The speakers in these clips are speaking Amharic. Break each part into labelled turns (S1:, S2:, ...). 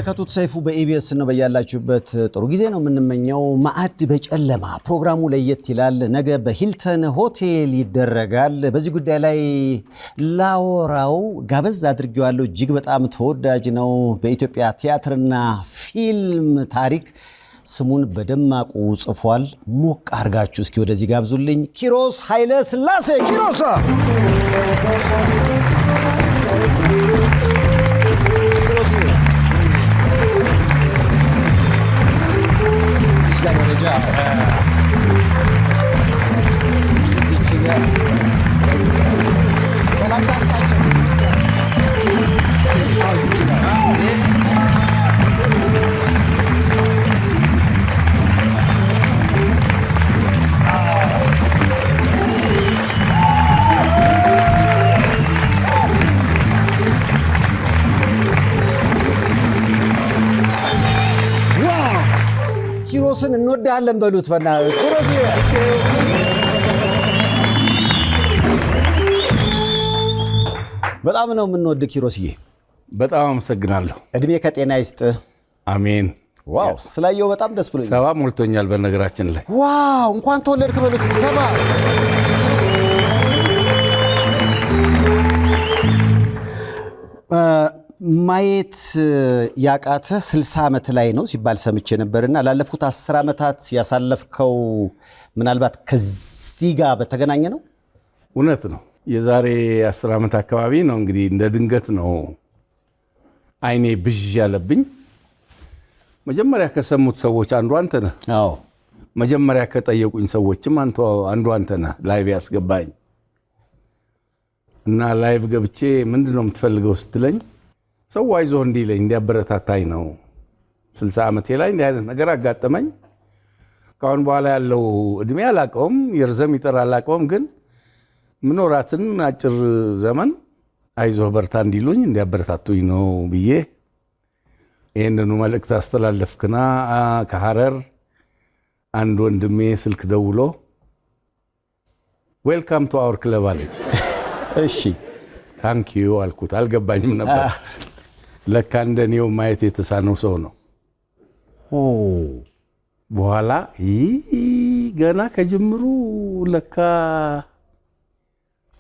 S1: የምትመለከቱት ሰይፉ በኢቢኤስ ነው። በያላችሁበት ጥሩ ጊዜ ነው የምንመኘው። ማዕድ በጨለማ ፕሮግራሙ ለየት ይላል። ነገ በሂልተን ሆቴል ይደረጋል። በዚህ ጉዳይ ላይ ላወራው ጋበዝ አድርጌዋለሁ። እጅግ በጣም ተወዳጅ ነው። በኢትዮጵያ ቲያትርና ፊልም ታሪክ ስሙን በደማቁ ጽፏል። ሞቅ አድርጋችሁ እስኪ ወደዚህ ጋብዙልኝ። ኪሮስ ኃይለ ሥላሴ። ኪሮስ ኪሮስን እንወዳለን በሉት። ኪሮስ በጣም ነው የምንወድ። ኪሮስዬ
S2: በጣም አመሰግናለሁ።
S1: እድሜ ከጤና ይስጥ።
S2: አሜን።
S1: ዋው ስላየው በጣም ደስ ብሎኛል።
S2: 70 ሞልቶኛል። በነገራችን ላይ
S1: ዋው እንኳን ተወለድክ በሉት። 70 ማየት ያቃተ 60 ዓመት ላይ ነው ሲባል ሰምቼ ነበርና ላለፉት 10 ዓመታት ያሳለፍከው ምናልባት ከዚህ ጋር በተገናኘ ነው?
S2: እውነት ነው። የዛሬ 10 ዓመት አካባቢ ነው እንግዲህ እንደ ድንገት ነው አይኔ ብዥ ያለብኝ። መጀመሪያ ከሰሙት ሰዎች አንዱ አንተ ነህ።
S1: አዎ
S2: መጀመሪያ ከጠየቁኝ ሰዎችም አንዱ አንተ ነህ። ላይቭ ያስገባኝ እና ላይቭ ገብቼ ምንድነው የምትፈልገው ስትለኝ ሰው አይዞህ እንዲለኝ እንዲያበረታታኝ ነው። 60 ዓመቴ ላይ እንዲህ አይነት ነገር አጋጠመኝ። ካሁን በኋላ ያለው እድሜ አላውቀውም፣ ይርዘም ይጠራ አላውቀውም፣ ግን ምኖራትን አጭር ዘመን አይዞህ በርታ እንዲሉኝ እንዲያበረታቱኝ ነው ብዬ ይህንኑ መልእክት አስተላለፍክና ከሐረር አንድ ወንድሜ ስልክ ደውሎ ዌልካም ቱ አወር ክለብ አለኝ።
S1: እሺ
S2: ታንክ ዩ አልኩት። አልገባኝም ነበር። ለካ እንደኔው ማየት የተሳነው ሰው ነው። በኋላ ገና ከጅምሩ ለካ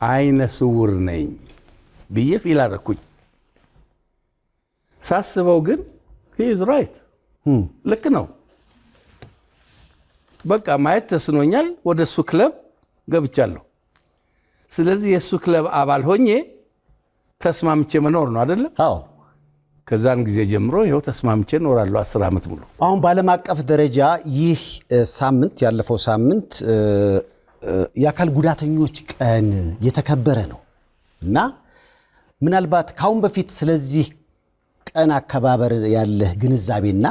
S2: አይነ ስውር ነኝ ብዬ ፊል አደረኩኝ። ሳስበው ግን he is right ልክ ነው። በቃ ማየት ተስኖኛል። ወደሱ ክለብ ገብቻለሁ። ስለዚህ የሱ ክለብ አባል ሆኜ ተስማምቼ መኖር ነው አይደለ?
S1: አዎ።
S2: ከዛን ጊዜ ጀምሮ ይኸው ተስማምቼ እኖራለሁ 10 ዓመት ሙሉ።
S1: አሁን በዓለም አቀፍ ደረጃ ይህ ሳምንት ያለፈው ሳምንት የአካል ጉዳተኞች ቀን የተከበረ ነው እና ምናልባት ካሁን በፊት ስለዚህ ቀን አከባበር ያለህ ግንዛቤና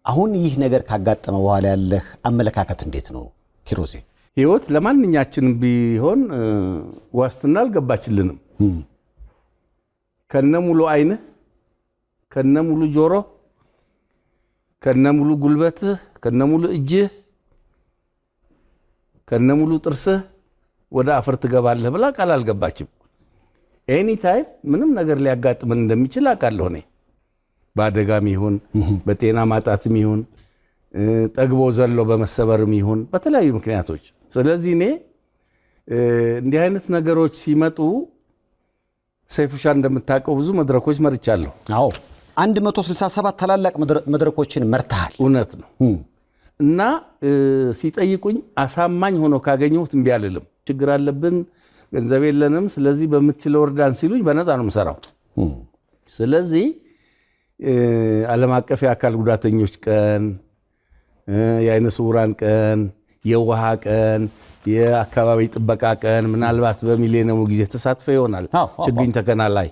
S1: አሁን ይህ ነገር ካጋጠመ በኋላ ያለህ አመለካከት እንዴት ነው ኪሮሴ?
S2: ህይወት ለማንኛችንም ቢሆን ዋስትና አልገባችልንም። ከነሙሉ አይንህ፣ ከነሙሉ ጆሮ፣ ከነሙሉ ጉልበትህ፣ ከነሙሉ እጅህ፣ ከነሙሉ ጥርስህ ወደ አፈር ትገባለህ ብላ ቃል አልገባችም። ኤኒ ታይም ምንም ነገር ሊያጋጥመን እንደሚችል አውቃለሁ እኔ። በአደጋም ይሁን በጤና ማጣትም ይሁን ጠግቦ ዘሎ በመሰበርም ይሁን በተለያዩ ምክንያቶች። ስለዚህ እኔ እንዲህ አይነት ነገሮች ሲመጡ ሰይፉሻ እንደምታውቀው ብዙ መድረኮች መርቻለሁ።
S1: አዎ 167 ታላላቅ መድረኮችን መርተሃል።
S2: እውነት ነው። እና ሲጠይቁኝ አሳማኝ ሆኖ ካገኘሁት እምቢ አልልም። ችግር አለብን፣ ገንዘብ የለንም፣ ስለዚህ በምትችለው እርዳን ሲሉኝ በነፃ ነው የምሰራው። ስለዚህ ዓለም አቀፍ የአካል ጉዳተኞች ቀን፣ የአይነ ስውራን ቀን፣ የውሃ ቀን፣ የአካባቢ ጥበቃ ቀን ምናልባት በሚሌኒየሙ ጊዜ ተሳትፈ ይሆናል። ችግኝ ተከላ ላይ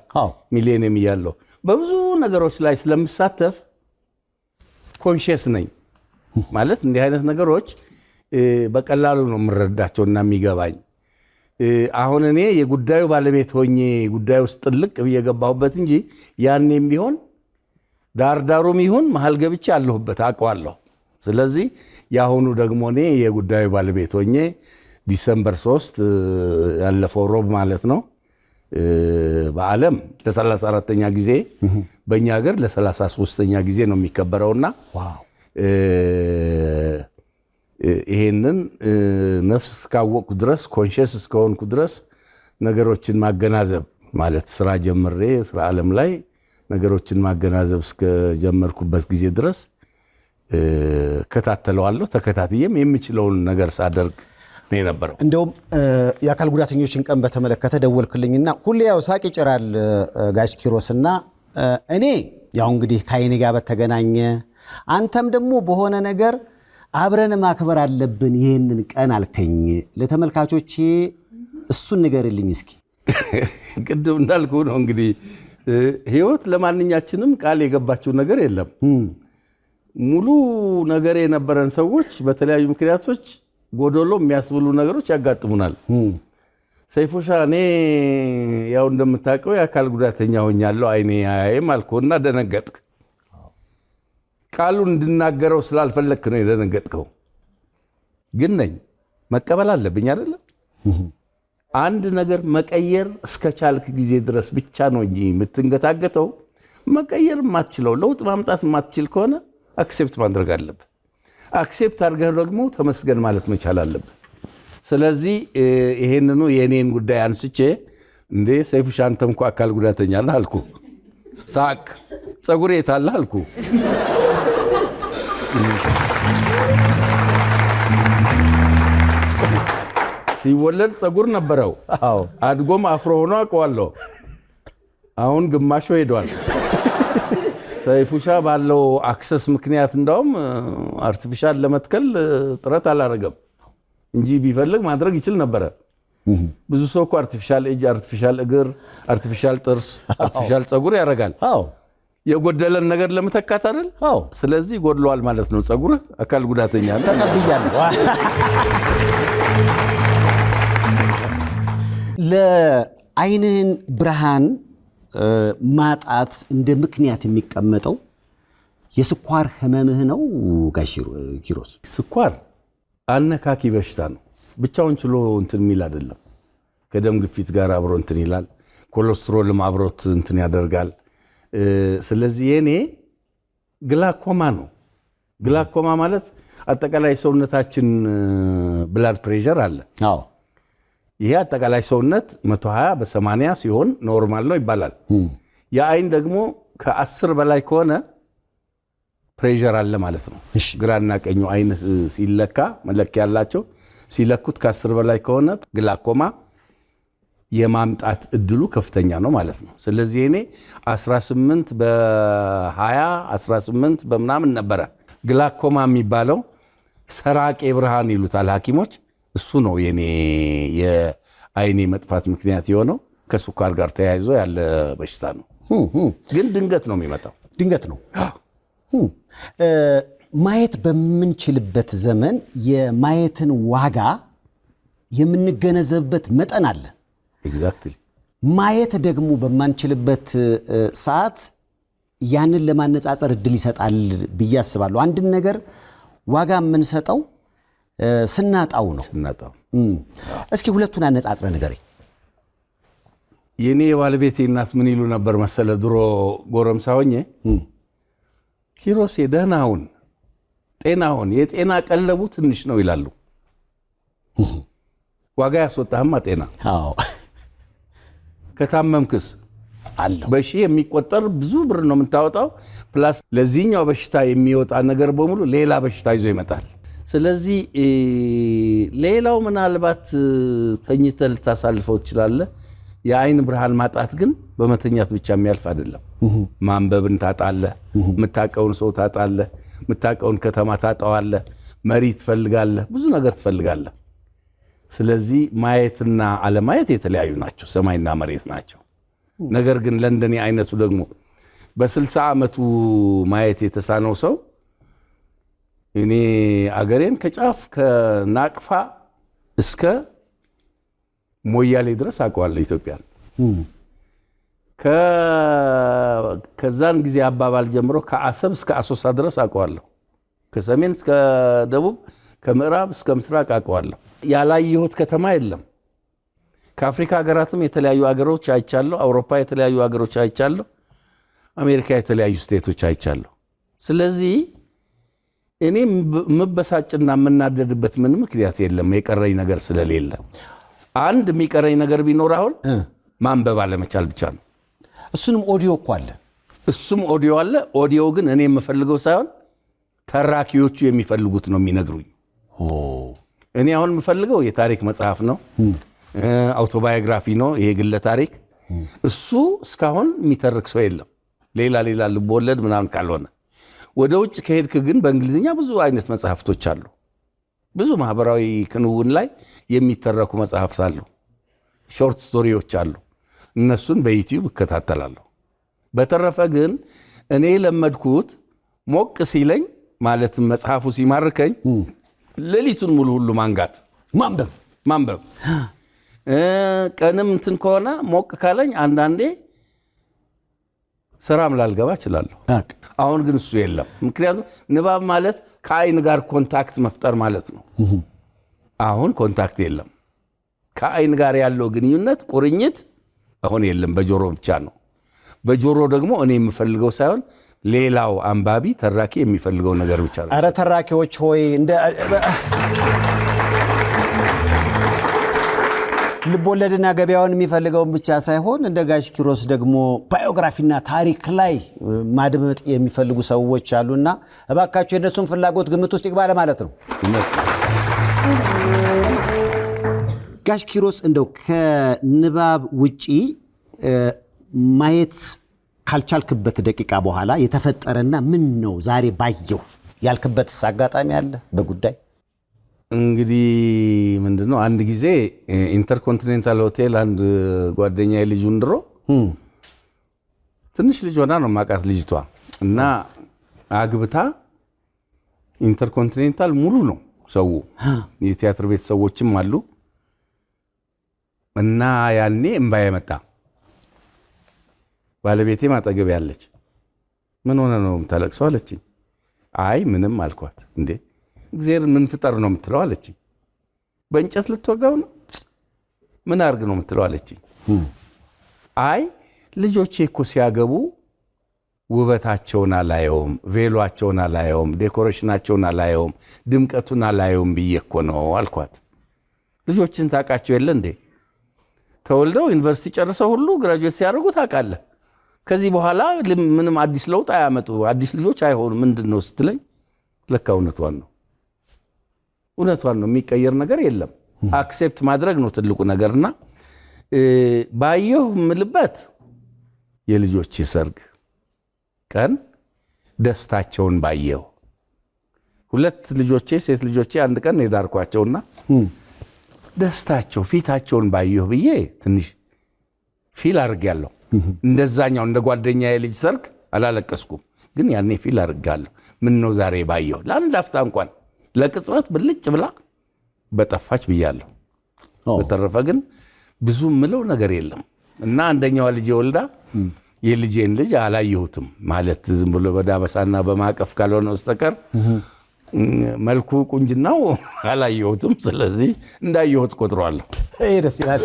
S2: ሚሌኒየም እያለሁ በብዙ ነገሮች ላይ ስለምሳተፍ ኮንሽስ ነኝ። ማለት እንዲህ አይነት ነገሮች በቀላሉ ነው የምረዳቸውና የሚገባኝ። አሁን እኔ የጉዳዩ ባለቤት ሆኜ ጉዳዩ ውስጥ ጥልቅ ብዬ ገባሁበት እንጂ ያኔም ቢሆን ዳርዳሩም ይሁን መሀል ገብቼ አለሁበት አውቀዋለሁ። ስለዚህ ያሁኑ ደግሞ እኔ የጉዳዩ ባለቤት ሆኜ ዲሰምበር 3 ያለፈው ሮብ ማለት ነው በዓለም ለ34ኛ ጊዜ በእኛ ሀገር ለ33ኛ ጊዜ ነው የሚከበረውና ይሄንን ነፍስ እስካወቅኩ ድረስ ኮንሽስ እስከሆንኩ ድረስ ነገሮችን ማገናዘብ ማለት ስራ ጀምሬ ስራ ዓለም ላይ ነገሮችን ማገናዘብ እስከጀመርኩበት ጊዜ ድረስ ከታተለዋለሁ። ተከታትዬም የምችለውን ነገር ሳደርግ ነው የነበረው።
S1: እንደውም የአካል ጉዳተኞችን ቀን በተመለከተ ደወልክልኝና ሁሌ ያው ሳቅ ይጭራል ጋሽ ኪሮስና እኔ ያው እንግዲህ ከአይኔ ጋር በተገናኘ አንተም ደግሞ በሆነ ነገር አብረን ማክበር አለብን ይሄንን ቀን አልከኝ። ለተመልካቾቼ እሱን ንገርልኝ እስኪ።
S2: ቅድም እንዳልኩ ነው እንግዲህ ህይወት ለማንኛችንም ቃል የገባችው ነገር የለም። ሙሉ ነገር የነበረን ሰዎች በተለያዩ ምክንያቶች ጎዶሎ የሚያስብሉ ነገሮች ያጋጥሙናል። ሰይፉሻ እኔ ያው እንደምታውቀው የአካል ጉዳተኛ ሆኛለሁ አይኔ አያይም አልኩና ደነገጥክ። ቃሉን እንድናገረው ስላልፈለክ ነው የደነገጥከው። ግን ነኝ መቀበል አለብኝ አይደለ? አንድ ነገር መቀየር እስከቻልክ ጊዜ ድረስ ብቻ ነው እንጂ የምትንገታገተው መቀየር የማትችለው ለውጥ ማምጣት የማትችል ከሆነ አክሴፕት ማድረግ አለብህ። አክሴፕት አድርገህ ደግሞ ተመስገን ማለት መቻል አለብህ። ስለዚህ ይሄንኑ የኔን ጉዳይ አንስቼ እንዴ ሰይፉሻ አንተም እኮ አካል ጉዳተኛ ነህ አልኩ። ሳቅ ጸጉሬ የታለ አልኩ። ሲወለድ ጸጉር ነበረው። አድጎም አፍሮ ሆኖ አውቀዋለሁ። አሁን ግማሹ ሄዷል። ሰይፉሻ ባለው አክሰስ ምክንያት እንዳውም አርቲፊሻል ለመትከል ጥረት አላረገም እንጂ ቢፈልግ ማድረግ ይችል ነበረ። ብዙ ሰው እኮ አርቲፊሻል እጅ፣ አርቲፊሻል እግር፣ አርቲፊሻል ጥርስ፣ አርቲፊሻል ጸጉር ያደርጋል የጎደለን ነገር ለመተካት አይደል? ስለዚህ ጎድሏል ማለት ነው። ጸጉር አካል ጉዳተኛ
S1: ተቀብያለሁ። ለአይንህን ብርሃን ማጣት እንደ ምክንያት የሚቀመጠው የስኳር ህመምህ ነው ጋሽ ኪሮስ?
S2: ስኳር አነካኪ በሽታ ነው። ብቻውን ችሎ እንትን የሚል አይደለም። ከደም ግፊት ጋር አብሮ እንትን ይላል። ኮሌስትሮልም አብሮት እንትን ያደርጋል። ስለዚህ የኔ ግላኮማ ነው። ግላኮማ ማለት አጠቃላይ ሰውነታችን ብላድ ፕሬሸር አለ። ይሄ አጠቃላይ ሰውነት 120/80 ሲሆን ኖርማል ነው ይባላል። የአይን ደግሞ ከ10 በላይ ከሆነ ፕሬሸር አለ ማለት ነው። ግራና ቀኙ አይን ሲለካ መለኪያ ያላቸው ሲለኩት ከ10 በላይ ከሆነ ግላኮማ የማምጣት እድሉ ከፍተኛ ነው ማለት ነው። ስለዚህ እኔ 18 በ20 18 በምናምን ነበረ። ግላኮማ የሚባለው ሰራቄ ብርሃን ይሉታል ሐኪሞች። እሱ ነው የኔ የአይኔ መጥፋት ምክንያት የሆነው። ከስኳር ጋር ተያይዞ ያለ በሽታ ነው። ግን ድንገት ነው የሚመጣው።
S1: ድንገት ነው። ማየት በምንችልበት ዘመን የማየትን ዋጋ የምንገነዘብበት መጠን አለ።
S2: ኤግዛክትሊ።
S1: ማየት ደግሞ በማንችልበት ሰዓት ያንን ለማነጻጸር እድል ይሰጣል ብዬ አስባለሁ። አንድን ነገር ዋጋ የምንሰጠው ስናጣው ነው። እስኪ ሁለቱን አነጻጽረ ንገረኝ።
S2: የኔ የባለቤቴ እናት ምን ይሉ ነበር መሰለ? ድሮ ጎረምሳ ሆኜ ኪሮስ የደህናውን ጤናውን የጤና ቀለቡ ትንሽ ነው ይላሉ። ዋጋ ያስወጣህማ ጤና። ከታመምክስ
S1: አለው
S2: በሺህ የሚቆጠር ብዙ ብር ነው የምታወጣው። ፕላስ ለዚህኛው በሽታ የሚወጣ ነገር በሙሉ ሌላ በሽታ ይዞ ይመጣል። ስለዚህ ሌላው ምናልባት ተኝተህ ልታሳልፈው ትችላለህ። የአይን ብርሃን ማጣት ግን በመተኛት ብቻ የሚያልፍ አይደለም። ማንበብን ታጣለህ፣ የምታውቀውን ሰው ታጣለህ፣ የምታውቀውን ከተማ ታጣዋለህ፣ መሪ ትፈልጋለህ፣ ብዙ ነገር ትፈልጋለህ። ስለዚህ ማየትና አለማየት የተለያዩ ናቸው፣ ሰማይና መሬት ናቸው። ነገር ግን ለእንደኔ አይነቱ ደግሞ በ60 ዓመቱ ማየት የተሳነው ሰው እኔ አገሬን ከጫፍ ከናቅፋ እስከ ሞያሌ ድረስ አውቀዋለሁ ኢትዮጵያን። ከዛን ጊዜ አባባል ጀምሮ ከአሰብ እስከ አሶሳ ድረስ አውቀዋለሁ። ከሰሜን እስከ ደቡብ፣ ከምዕራብ እስከ ምስራቅ አውቀዋለሁ። ያላየሁት ከተማ የለም፣ ከአፍሪካ ሀገራትም የተለያዩ ሀገሮች አይቻለሁ። አውሮፓ የተለያዩ ሀገሮች አይቻለሁ። አሜሪካ የተለያዩ ስቴቶች አይቻለሁ። ስለዚህ እኔ መበሳጭና የምናደድበት ምንም ምክንያት የለም የቀረኝ ነገር ስለሌለ። አንድ የሚቀረኝ ነገር ቢኖር አሁን ማንበብ አለመቻል ብቻ ነው።
S1: እሱንም ኦዲዮ እኮ አለ።
S2: እሱም ኦዲዮ አለ። ኦዲዮ ግን እኔ የምፈልገው ሳይሆን ተራኪዎቹ የሚፈልጉት ነው የሚነግሩኝ። እኔ አሁን የምፈልገው የታሪክ መጽሐፍ ነው፣ አውቶባዮግራፊ ነው፣ ይሄ ግለ ታሪክ። እሱ እስካሁን የሚተርክ ሰው የለም፣ ሌላ ልቦለድ ምናምን ካልሆነ። ወደ ውጭ ከሄድክ ግን በእንግሊዝኛ ብዙ አይነት መጽሐፍቶች አሉ። ብዙ ማህበራዊ ክንውን ላይ የሚተረኩ መጽሐፍት አሉ፣ ሾርት ስቶሪዎች አሉ። እነሱን በዩቲዩብ እከታተላለሁ። በተረፈ ግን እኔ ለመድኩት ሞቅ ሲለኝ ማለትም መጽሐፉ ሲማርከኝ ሌሊቱን ሙሉ ሁሉ ማንጋት ማንበብ ቀንም እንትን ከሆነ ሞቅ ካለኝ አንዳንዴ ስራም ላልገባ እችላለሁ። አሁን ግን እሱ የለም። ምክንያቱም ንባብ ማለት ከአይን ጋር ኮንታክት መፍጠር ማለት ነው። አሁን ኮንታክት የለም። ከአይን ጋር ያለው ግንኙነት ቁርኝት አሁን የለም። በጆሮ ብቻ ነው። በጆሮ ደግሞ እኔ የምፈልገው ሳይሆን ሌላው አንባቢ ተራኪ የሚፈልገው ነገር ብቻ ነው።
S1: አረ ተራኪዎች ሆይ ልቦለድና ገበያውን የሚፈልገውን ብቻ ሳይሆን እንደ ጋሽ ኪሮስ ደግሞ ባዮግራፊና ታሪክ ላይ ማድመጥ የሚፈልጉ ሰዎች አሉና እባካችሁ የነሱን ፍላጎት ግምት ውስጥ ይግባ ማለት ነው። ጋሽ ኪሮስ እንደው ከንባብ ውጪ ማየት ካልቻልክበት ደቂቃ በኋላ የተፈጠረና ምን ነው ዛሬ ባየው ያልክበት አጋጣሚ አለ በጉዳይ?
S2: እንግዲህ ምንድነው አንድ ጊዜ ኢንተርኮንቲኔንታል ሆቴል አንድ ጓደኛዬ ልጁን ድሮ ትንሽ ልጅ ሆና ነው ማቃት ልጅቷ እና አግብታ ኢንተርኮንቲኔንታል ሙሉ ነው ሰው የቲያትር ቤት ሰዎችም አሉ እና ያኔ እምባዬ መጣ። ባለቤቴ ማጠገብ ያለች ምን ሆነ ነው የምታለቅሰው አለችኝ። አይ ምንም አልኳት። እንዴ እግዚአብሔር ምን ፍጠር ነው የምትለው አለችኝ። በእንጨት ልትወጋው ነው ምን አርግ ነው የምትለው አለችኝ። አይ ልጆቼ እኮ ሲያገቡ ውበታቸውን አላየውም፣ ቬሏቸውን አላየውም፣ ዴኮሬሽናቸውን አላየውም፣ ድምቀቱን አላየውም ብዬ እኮ ነው አልኳት። ልጆችን ታውቃቸው የለ እንዴ? ተወልደው ዩኒቨርሲቲ ጨርሰው ሁሉ ግራጁዌት ሲያደርጉ ታውቃለህ። ከዚህ በኋላ ምንም አዲስ ለውጥ አያመጡ፣ አዲስ ልጆች አይሆኑ ምንድን ነው ስትለኝ ለካ እውነቷን ነው የሚቀየር ነገር የለም። አክሴፕት ማድረግ ነው ትልቁ ነገርና ባየሁ ምልበት የልጆች ሰርግ ቀን ደስታቸውን ባየሁ። ሁለት ልጆቼ ሴት ልጆቼ አንድ ቀን የዳርኳቸውና ደስታቸው ፊታቸውን ባየሁ ብዬ ትንሽ ፊል አድርጌያለሁ። እንደዛኛው እንደ ጓደኛዬ ልጅ ሰርግ አላለቀስኩም፣ ግን ያኔ ፊል አድርጌያለሁ። ምን ነው ዛሬ ባየሁ ለአንድ አፍታ እንኳን ለቅጽበት ብልጭ ብላ በጠፋች ብያለሁ። በተረፈ ግን ብዙ ምለው ነገር የለም እና አንደኛዋ ልጅ ወልዳ የልጄን ልጅ አላየሁትም ማለት ዝም ብሎ በዳበሳና በማቀፍ ካልሆነ በስተቀር መልኩ ቁንጅናው አላየሁትም። ስለዚህ እንዳየሁት ቆጥሯለሁ።
S1: ደስ ይላል።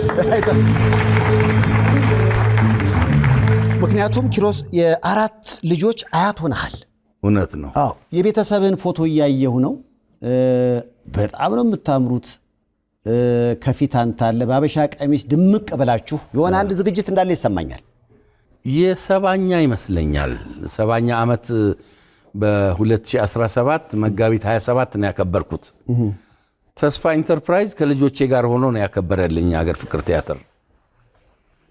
S1: ምክንያቱም ኪሮስ የአራት ልጆች አያት ሆነሃል።
S2: እውነት ነው።
S1: አዎ የቤተሰብን ፎቶ እያየሁ ነው። በጣም ነው የምታምሩት። ከፊት አንተ አለ በአበሻ ቀሚስ ድምቅ ብላችሁ የሆነ አንድ ዝግጅት እንዳለ ይሰማኛል።
S2: የሰባኛ ይመስለኛል 7ኛ ዓመት በ2017 መጋቢት 27 ነው ያከበርኩት። ተስፋ ኢንተርፕራይዝ ከልጆቼ ጋር ሆኖ ነው ያከበረልኝ ሀገር ፍቅር ቲያትር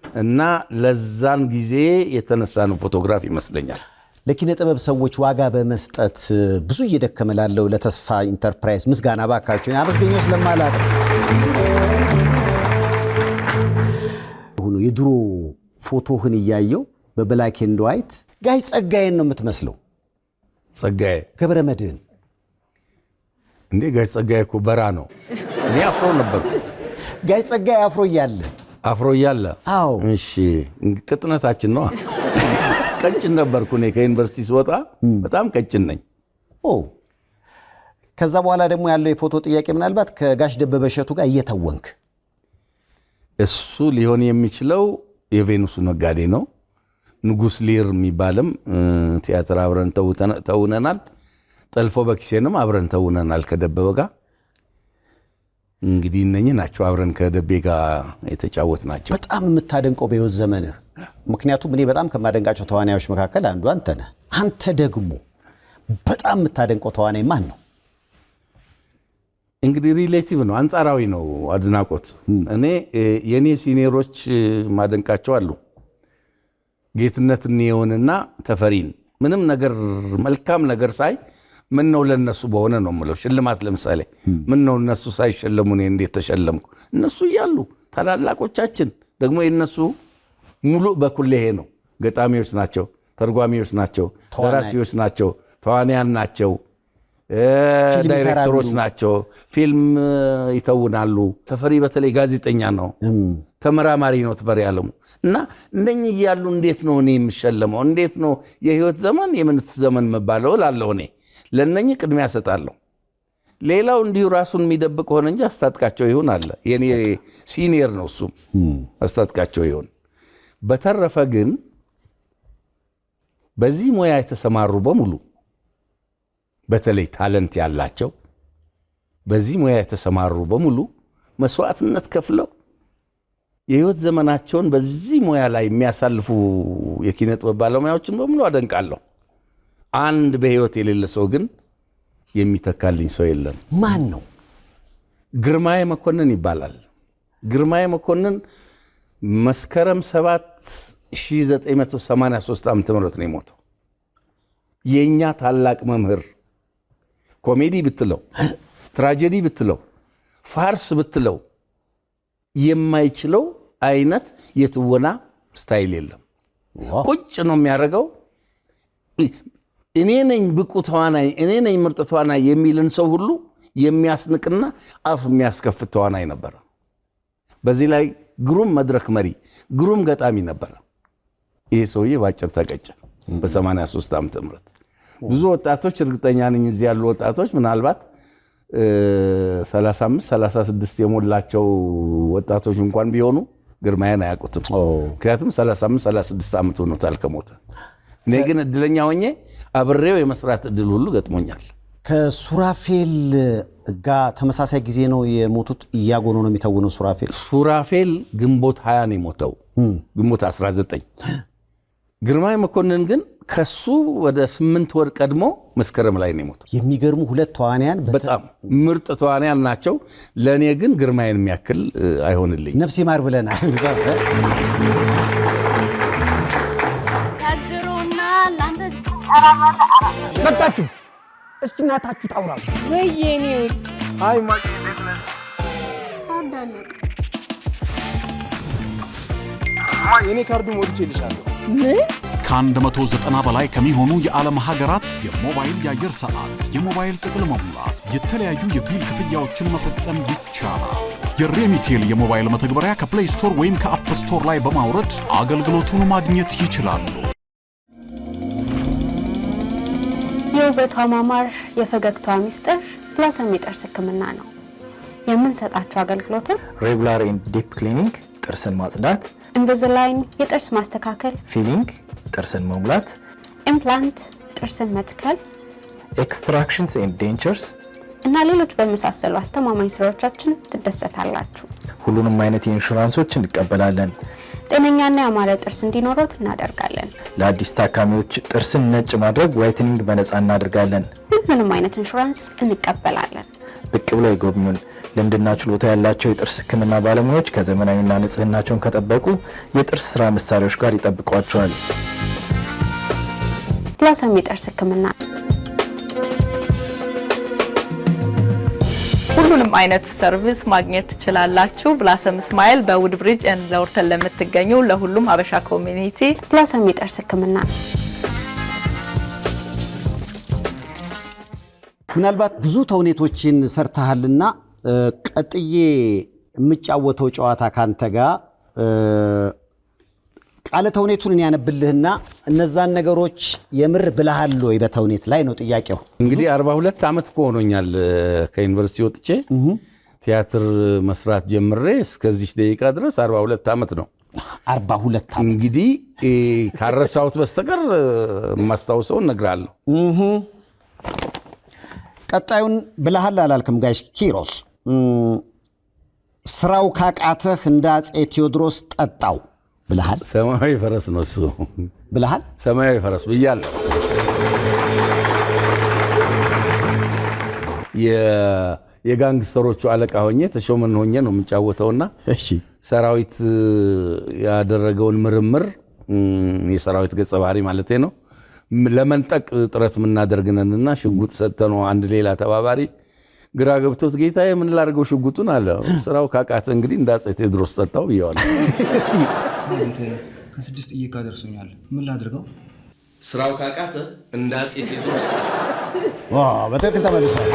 S2: እና ለዛን ጊዜ የተነሳ ነው ፎቶግራፍ ይመስለኛል።
S1: ለኪነ ጥበብ ሰዎች ዋጋ በመስጠት ብዙ እየደከመ ላለው ለተስፋ ኢንተርፕራይዝ ምስጋና ባካችሁ አመስገኞ ስለማላቅ ሆኖ የድሮ ፎቶህን እያየው በብላክ ኤንድ ዋይት ጋሽ ጸጋዬን ነው የምትመስለው።
S2: ጸጋዬ
S1: ገብረ መድህን
S2: እንዴ? ጋሽ ጸጋዬ እኮ በራ ነው። እኔ አፍሮ ነበር።
S1: ጋሽ ጸጋዬ አፍሮ እያለ
S2: አዎ። እሺ ቅጥነታችን ነው። ቀጭን ነበርኩ እኔ ከዩኒቨርሲቲ ስወጣ በጣም ቀጭን ነኝ።
S1: ከዛ በኋላ ደግሞ ያለው የፎቶ ጥያቄ ምናልባት ከጋሽ ደበበ እሸቱ ጋር እየተወንክ
S2: እሱ ሊሆን የሚችለው የቬኑሱ ነጋዴ ነው። ንጉስ ሊር የሚባልም ቲያትር አብረን ተውነናል። ጠልፎ በኪሴንም አብረን ተውነናል ከደበበ ጋር። እንግዲህ እነኚህ ናቸው አብረን ከደቤ ጋር የተጫወት ናቸው።
S1: በጣም የምታደንቀው በህይወት ዘመንህ፣ ምክንያቱም እኔ በጣም ከማደንቃቸው ተዋናዮች መካከል አንዱ አንተ ነህ። አንተ ደግሞ በጣም የምታደንቀው ተዋናይ ማን ነው?
S2: እንግዲህ ሪሌቲቭ ነው፣ አንጻራዊ ነው አድናቆት። እኔ የኔ ሲኒየሮች ማደንቃቸው አሉ። ጌትነት እንየውንና ተፈሪን ምንም ነገር መልካም ነገር ሳይ ምን ነው ለነሱ በሆነ ነው የምለው። ሽልማት ለምሳሌ ምን ነው እነሱ ሳይሸለሙ እኔ እንዴት ተሸለምኩ? እነሱ እያሉ ታላላቆቻችን ደግሞ የነሱ ሙሉ በኩል ይሄ ነው። ገጣሚዎች ናቸው፣ ተርጓሚዎች ናቸው፣ ደራሲዎች ናቸው፣ ተዋንያን ናቸው፣ ዳይሬክተሮች ናቸው፣ ፊልም ይተውናሉ። ተፈሪ በተለይ ጋዜጠኛ ነው፣ ተመራማሪ ነው ተፈሪ አለሙ። እና እነኚህ እያሉ እንዴት ነው እኔ የምሸለመው? እንዴት ነው የህይወት ዘመን የምንት ዘመን መባለው ላለው? እኔ ለእነኚህ ቅድሚያ ሰጣለሁ። ሌላው እንዲሁ ራሱን የሚደብቅ ሆነ እንጂ አስታጥቃቸው ይሁን አለ። የኔ ሲኒየር ነው እሱም አስታጥቃቸው ይሁን። በተረፈ ግን በዚህ ሙያ የተሰማሩ በሙሉ በተለይ ታለንት ያላቸው በዚህ ሙያ የተሰማሩ በሙሉ መስዋዕትነት ከፍለው የህይወት ዘመናቸውን በዚህ ሙያ ላይ የሚያሳልፉ የኪነ ጥበብ ባለሙያዎችን በሙሉ አደንቃለሁ። አንድ በህይወት የሌለ ሰው ግን የሚተካልኝ ሰው የለም።
S1: ማን ነው?
S2: ግርማዬ መኮንን ይባላል። ግርማዬ መኮንን መስከረም 7 1983 ዓ.ም ነው የሞተው። የኛ ታላቅ መምህር፣ ኮሜዲ ብትለው፣ ትራጀዲ ብትለው፣ ፋርስ ብትለው የማይችለው አይነት የትወና ስታይል የለም። ቁጭ ነው የሚያደርገው። እኔ ነኝ ብቁ ተዋናይ፣ እኔ ነኝ ምርጥ ተዋናይ የሚልን ሰው ሁሉ የሚያስንቅና አፍ የሚያስከፍት ተዋናይ ነበረ። በዚህ ላይ ግሩም መድረክ መሪ፣ ግሩም ገጣሚ ነበረ። ይሄ ሰውዬ ባጭር ተቀጨ በ83 ዓመተ ምህረት። ብዙ ወጣቶች እርግጠኛ ነኝ እዚህ ያሉ ወጣቶች ምናልባት 35 36 የሞላቸው ወጣቶች እንኳን ቢሆኑ ግርማዬን አያውቁትም። ምክንያቱም 35 36 ዓመት ሆኖታል ከሞተ። እኔ ግን እድለኛ ሆኜ አብሬው የመስራት እድል ሁሉ ገጥሞኛል።
S1: ከሱራፌል ጋር ተመሳሳይ ጊዜ ነው የሞቱት? እያጎኑ ነው የሚተውነው ሱራፌል?
S2: ሱራፌል ግንቦት 20 ነው የሞተው፣ ግንቦት 19። ግርማዬ መኮንን ግን ከሱ ወደ 8 ወር ቀድሞ መስከረም ላይ ነው የሞተው።
S1: የሚገርሙ ሁለት ተዋንያን፣
S2: በጣም ምርጥ ተዋንያን ናቸው። ለእኔ ግን ግርማዬን የሚያክል አይሆንልኝ።
S1: ነፍስ ይማር ብለናል።
S3: መጣችሁ እስቲ እናታችሁ ታውራ
S4: ወይኔ
S3: አይ የኔ ካርዱ ሞልቼልሻለሁ።
S4: ምን
S5: ከ190 በላይ ከሚሆኑ የዓለም ሀገራት የሞባይል የአየር ሰዓት፣ የሞባይል ጥቅል መሙላት፣ የተለያዩ የቢል ክፍያዎችን መፈጸም ይቻላል። የሬሚቴል የሞባይል መተግበሪያ ከፕሌይ ስቶር ወይም ከአፕ ስቶር ላይ በማውረድ አገልግሎቱን ማግኘት ይችላሉ።
S6: የውበቷ ማማር የፈገግቷ ሚስጥር ብላሰም የጥርስ ሕክምና ነው። የምንሰጣቸው አገልግሎቶች
S7: ሬጉላር ኤንድ ዲፕ ክሊኒንግ ጥርስን ማጽዳት፣
S6: ኢንቪዚላይን የጥርስ ማስተካከል፣
S7: ፊሊንግ ጥርስን መሙላት፣
S6: ኢምፕላንት ጥርስን መትከል፣
S7: ኤክስትራክሽንስ ኤንድ ዴንቸርስ
S6: እና ሌሎች በመሳሰሉ አስተማማኝ ስራዎቻችን ትደሰታላችሁ።
S7: ሁሉንም አይነት ኢንሹራንሶች እንቀበላለን።
S6: ጤነኛና ያማረ ጥርስ እንዲኖሩት እናደርጋለን።
S7: ለአዲስ ታካሚዎች ጥርስን ነጭ ማድረግ ዋይትኒንግ በነፃ እናደርጋለን።
S6: ሁሉንም አይነት ኢንሹራንስ እንቀበላለን።
S7: ብቅ ብለው ይጎብኙን። ልምድና ችሎታ ያላቸው የጥርስ ሕክምና ባለሙያዎች ከዘመናዊና ንጽህናቸውን ከጠበቁ የጥርስ ስራ መሳሪያዎች ጋር ይጠብቋቸዋል።
S6: ብላሰም የጥርስ ሕክምና
S4: ሁሉንም አይነት ሰርቪስ ማግኘት ትችላላችሁ። ብላሰም ስማይል በውድ ብሪጅ ኤንድ ለወርተን ለምትገኙ ለሁሉም ሀበሻ ኮሚኒቲ
S6: ብላሰም የጥርስ ሕክምና።
S1: ምናልባት ብዙ ተውኔቶችን ሰርተሃልና ቀጥዬ የምጫወተው ጨዋታ ካንተ ጋር ቃለ ተውኔቱን እኔ ያነብልህና እነዛን ነገሮች የምር ብለሃል ወይ በተውኔት ላይ ነው ጥያቄው።
S2: እንግዲህ 42 ዓመት እኮ ሆኖኛል ከዩኒቨርሲቲ ወጥቼ። ቲያትር መስራት ጀምሬ እስከዚህ ደቂቃ ድረስ 42 ዓመት ነው።
S1: 42 ዓመት
S2: እንግዲህ ካረሳሁት በስተቀር ማስታውሰውን እነግርሃለሁ።
S1: ቀጣዩን ብለሃል አላልክም ጋሽ ኪሮስ? ስራው ካቃተህ እንደ አፄ ቴዎድሮስ ጠጣው ብለሃል።
S2: ሰማያዊ ፈረስ ነው እሱ
S1: ብለሃል።
S2: ሰማያዊ ፈረስ ብያለሁ። የጋንግስተሮቹ አለቃ ሆኜ ተሾመን ሆኜ ነው የምጫወተውና
S1: እሺ
S2: ሰራዊት ያደረገውን ምርምር የሰራዊት ገጸ ባህሪ ማለት ነው ለመንጠቅ ጥረት የምናደርግነንና ሽጉጥ ሰጥተነው አንድ ሌላ ተባባሪ ግራ ገብቶት ጌታዬ ምን ላድርገው ሽጉጡን አለ። ስራው ካቃተ እንግዲህ እንደ አፄ ቴዎድሮስ ጠጣው ብየዋለሁ።
S8: ጌታዬ ከ6 ጥይት ጋር ደርሶኛል፣ ምን ላድርገው?
S9: ስራው ካቃተ እንደ አፄ ቴዎድሮስ ጠጣው።
S1: በትክክል ተመልሷል።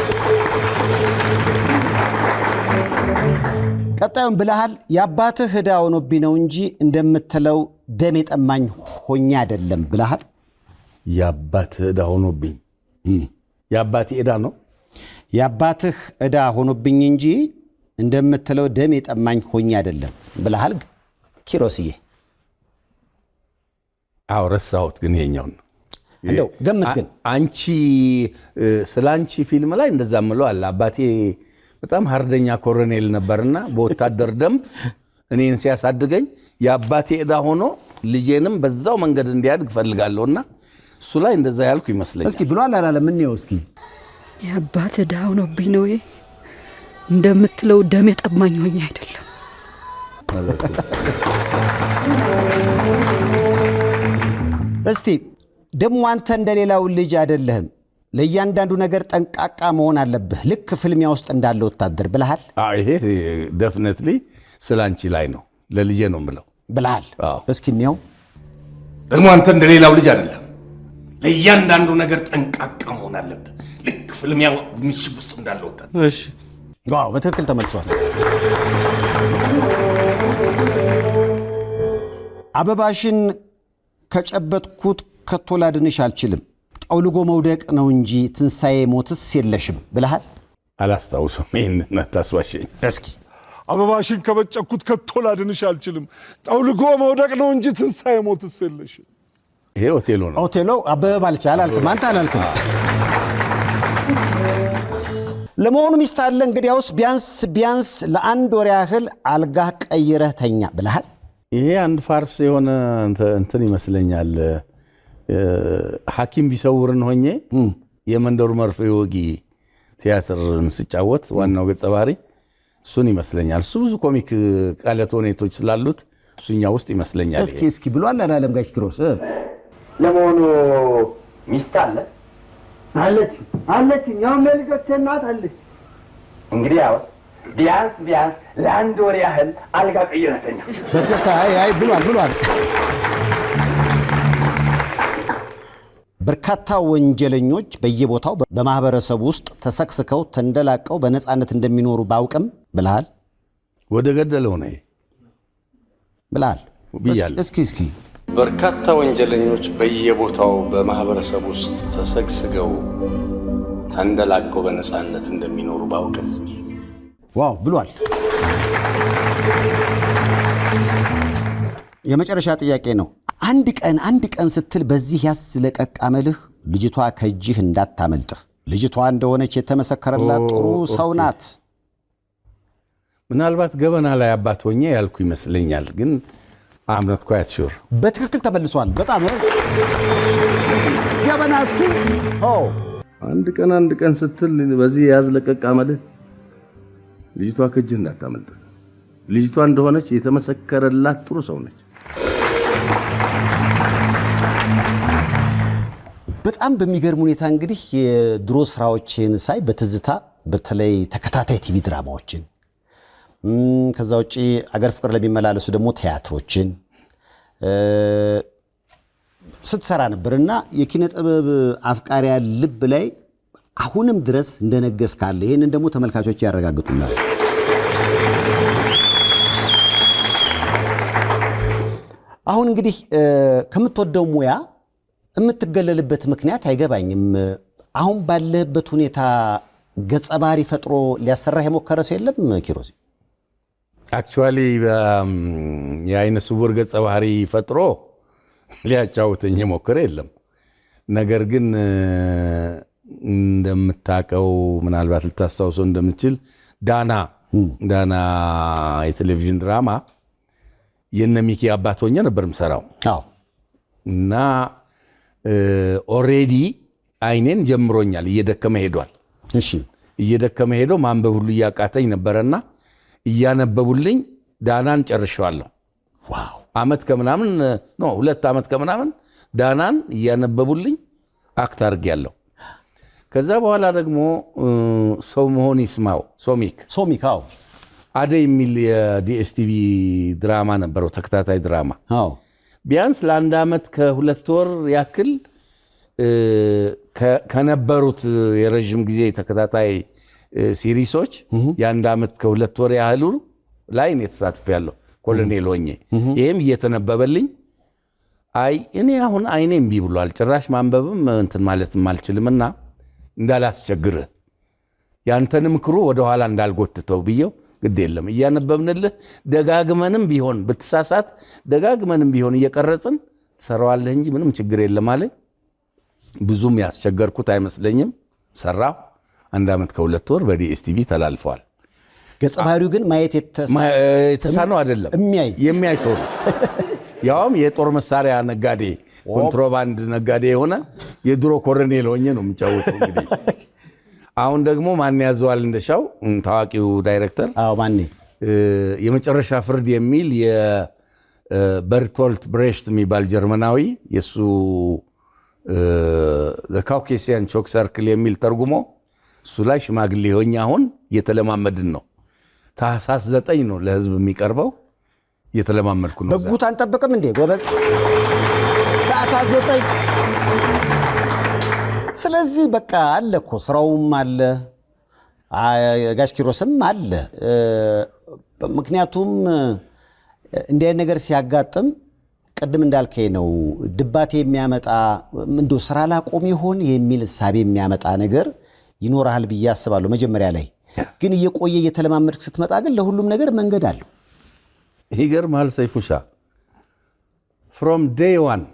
S1: ቀጣዩን ብለሃል። የአባትህ ዕዳ ሆኖብኝ ነው እንጂ እንደምትለው ደም የጠማኝ ሆኜ አይደለም ብለሃል።
S2: የአባትህ ዕዳ ሆኖብኝ የአባቴ ዕዳ ነው።
S1: የአባትህ ዕዳ ሆኖብኝ እንጂ እንደምትለው ደም የጠማኝ ሆኜ አይደለም ብለሃል ኪሮስዬ።
S2: አዎ ረሳሁት፣ ግን ይሄኛው ነው
S1: እንደው ገምት። ግን
S2: አንቺ ስለ አንቺ ፊልም ላይ እንደዛ ምለው አለ። አባቴ በጣም ሀርደኛ ኮሎኔል ነበርና በወታደር ደንብ እኔን ሲያሳድገኝ የአባቴ ዕዳ ሆኖ ልጄንም በዛው መንገድ እንዲያድግ ፈልጋለሁና እሱ ላይ እንደዛ ያልኩ ይመስለኛል።
S1: እስኪ ብሏል አላለም? ምን ነው እስኪ
S10: የአባት ዕዳ ሆኖብኝ ነው እንደምትለው ደም የጠማኝ ሆኜ አይደለም።
S1: እስቲ ደግሞ አንተ እንደሌላው ልጅ አይደለህም፣ ለእያንዳንዱ ነገር ጠንቃቃ መሆን አለብህ፣ ልክ ፍልሚያ ውስጥ እንዳለ ወታደር ብለሃል።
S2: ይሄ ደፍነትሊ ስለ አንቺ ላይ ነው፣ ለልጄ ነው ምለው
S1: ብለሃል። እስኪ እኔው
S9: ደግሞ አንተ እንደሌላው ልጅ አይደለም፣ ለእያንዳንዱ ነገር ጠንቃቃ መሆን አለብህ፣ ልክ ፍልሚያ ምሽግ ውስጥ እንዳለ ወታደር።
S1: እሺ ዋው፣ በትክክል ተመልሷል። አበባሽን ከጨበጥኩት ከቶ ላድንሽ አልችልም፣ ጠውልጎ መውደቅ ነው እንጂ ትንሣኤ ሞትስ የለሽም ብለሃል።
S2: አላስታውሰም፣ ይህን ታስዋሸኝ እስኪ።
S11: አበባሽን ከበጨኩት ከቶ ላድንሽ አልችልም፣ ጠውልጎ መውደቅ ነው እንጂ ትንሣኤ ሞትስ የለሽም።
S2: ይሄ ኦቴሎ ነው።
S1: ኦቴሎ አበበ ባልቻ አላልክም፣ አንተ አላልክም። ለመሆኑ ሚስት አለ? እንግዲያውስ ቢያንስ ለአንድ ወር ያህል አልጋህ ቀይረህ ተኛ ብለሃል።
S2: ይሄ አንድ ፋርስ የሆነ እንትን ይመስለኛል። ሐኪም ቢሰውርን ሆኜ የመንደሩ መርፌ ወጊ ቲያትርን ስጫወት ዋናው ገጸ ባህሪ እሱን ይመስለኛል። እሱ ብዙ ኮሚክ ቃለ ተውኔቶች ስላሉት እሱኛ ውስጥ ይመስለኛል።
S1: እስኪ ብሏል አላለም ጋሽ ኪሮስ?
S12: ለመሆኑ ሚስት አለ? አለች እኛም ልጆቼ እናት አለች። እንግዲህ ያው ቢያንስ ለአንድ ወር ያህል አልጋ ቀይረህ ተኛ።
S1: ብሏል። በርካታ ወንጀለኞች በየቦታው በማህበረሰቡ ውስጥ ተሰክስከው ተንደላቀው በነፃነት እንደሚኖሩ ባውቅም ብለሃል።
S2: ወደ ገደለው ነው
S1: ብለሃል
S2: ብያለሁ።
S1: እስኪ
S9: በርካታ ወንጀለኞች በየቦታው በማህበረሰብ ውስጥ ተሰግስገው ተንደላቀው በነፃነት እንደሚኖሩ ባውቅም
S1: ዋው ብሏል። የመጨረሻ ጥያቄ ነው። አንድ ቀን ስትል በዚህ ያስለቀቅ አመልህ ልጅቷ ከእጅህ እንዳታመልጥህ። ልጅቷ እንደሆነች የተመሰከረላት ጥሩ ሰው ናት።
S2: ምናልባት ገበና ላይ አባት ሆኜ ያልኩ ይመስለኛል፣ ግን አምነት ኳየት ሹር
S1: በትክክል ተመልሷል። በጣም ገበና እስኪ
S2: አንድ ቀን ስትል በዚህ ያዝለቀቅ አመልህ ልጅቷ ከእጅህ እንዳታመልጥህ። ልጅቷ እንደሆነች የተመሰከረላት ጥሩ ሰው ነች።
S1: በጣም በሚገርም ሁኔታ እንግዲህ የድሮ ስራዎችን ሳይ በትዝታ በተለይ ተከታታይ ቲቪ ድራማዎችን ከዛ ውጪ አገር ፍቅር ለሚመላለሱ ደግሞ ቲያትሮችን ስትሰራ ነበርና የኪነ ጥበብ አፍቃሪያን ልብ ላይ አሁንም ድረስ እንደነገስካለ ይሄንን ደግሞ ተመልካቾች ያረጋግጡናል። አሁን እንግዲህ ከምትወደው ሙያ የምትገለልበት ምክንያት አይገባኝም። አሁን ባለህበት ሁኔታ ገጸ ባህሪ ፈጥሮ ሊያሰራህ የሞከረ ሰው የለም ኪሮስ?
S2: አክቹዋሊ የአይነ ስውር ገጸ ባህሪ ፈጥሮ ሊያጫውተኝ የሞከረ የለም። ነገር ግን እንደምታውቀው ምናልባት ልታስታውሰው እንደምችል ዳና የቴሌቪዥን ድራማ የነ ሚኪ አባት ሆኜ ነበር የምሰራው እና ኦሬዲ አይኔን ጀምሮኛል፣ እየደከመ ሄዷል።
S1: እሺ
S2: እየደከመ ሄዶ ማንበብ ሁሉ እያቃተኝ ነበረና እያነበቡልኝ ዳናን ጨርሼዋለሁ።
S1: ዋው
S2: አመት ከምናምን ነው 2 አመት ከምናምን ዳናን እያነበቡልኝ አክት አድርጌያለሁ። ከዛ በኋላ ደግሞ ሰው መሆን ይስማው ሶሚክ አደይ የሚል የዲኤስቲቪ ድራማ ነበረው፣ ተከታታይ ድራማ። ቢያንስ ለ1 አመት ከ2 ወር ያክል ከነበሩት የረዥም ጊዜ ተከታታይ ሲሪሶች የ1 አመት ከ2 ወር ያህሉ ላይ እኔ ተሳትፌያለሁ ኮሎኔል ሆኜ። ይሄም እየተነበበልኝ እኔ አሁን አይኔ እምቢ ብሏል፣ ጭራሽ ማንበብም እንትን ማለትም አልችልምና እንዳላስቸግርህ ያንተን ምክሩ ወደ ኋላ እንዳልጎትተው ብየው ግድ የለም እያነበብንልህ ደጋግመንም ቢሆን ብትሳሳት ደጋግመንም ቢሆን እየቀረጽን ትሰራዋለህ እንጂ ምንም ችግር የለም አለ። ብዙም ያስቸገርኩት አይመስለኝም። ሰራው 1 አመት ከ2 ወር በዲኤስቲቪ ተላልፈዋል።
S1: ገጸ ባህሪው ግን ማየት
S2: የተሳነው አይደለም፣ የሚያይ ሰው ነው። ያውም የጦር መሳሪያ ነጋዴ፣ ኮንትሮባንድ ነጋዴ የሆነ የድሮ ኮሎኔል ሆኜ ነው የምጫወተው። እንግዲህ አሁን ደግሞ ማን ያዘዋል እንደሻው ታዋቂው ዳይሬክተር
S1: ማን
S2: የመጨረሻ ፍርድ የሚል የበርቶልት ብሬሽት የሚባል ጀርመናዊ የሱ ካውኬሲያን ቾክ ሰርክል የሚል ተርጉሞ እሱ ላይ ሽማግሌ ሆኜ አሁን እየተለማመድን ነው። ታህሳስ 9 ነው ለህዝብ የሚቀርበው። እየተለማመድኩ ነው።
S1: በጉት አንጠብቅም እንዴ ጎበዝ? ታህሳስ 9። ስለዚህ በቃ አለ እኮ ስራውም አለ፣ ጋሽ ኪሮስም አለ። ምክንያቱም እንዲህ አይነት ነገር ሲያጋጥም ቅድም እንዳልከኝ ነው ድባቴ የሚያመጣ እንደው ስራ ላቆም ይሆን የሚል እሳቤ የሚያመጣ ነገር ይኖርሃል ብዬ አስባለሁ። መጀመሪያ ላይ ግን እየቆየ እየተለማመድክ ስትመጣ ግን ለሁሉም ነገር መንገድ አለው።
S2: ይገርምሃል ሰይፉሻ ፍሮም ዴይ 1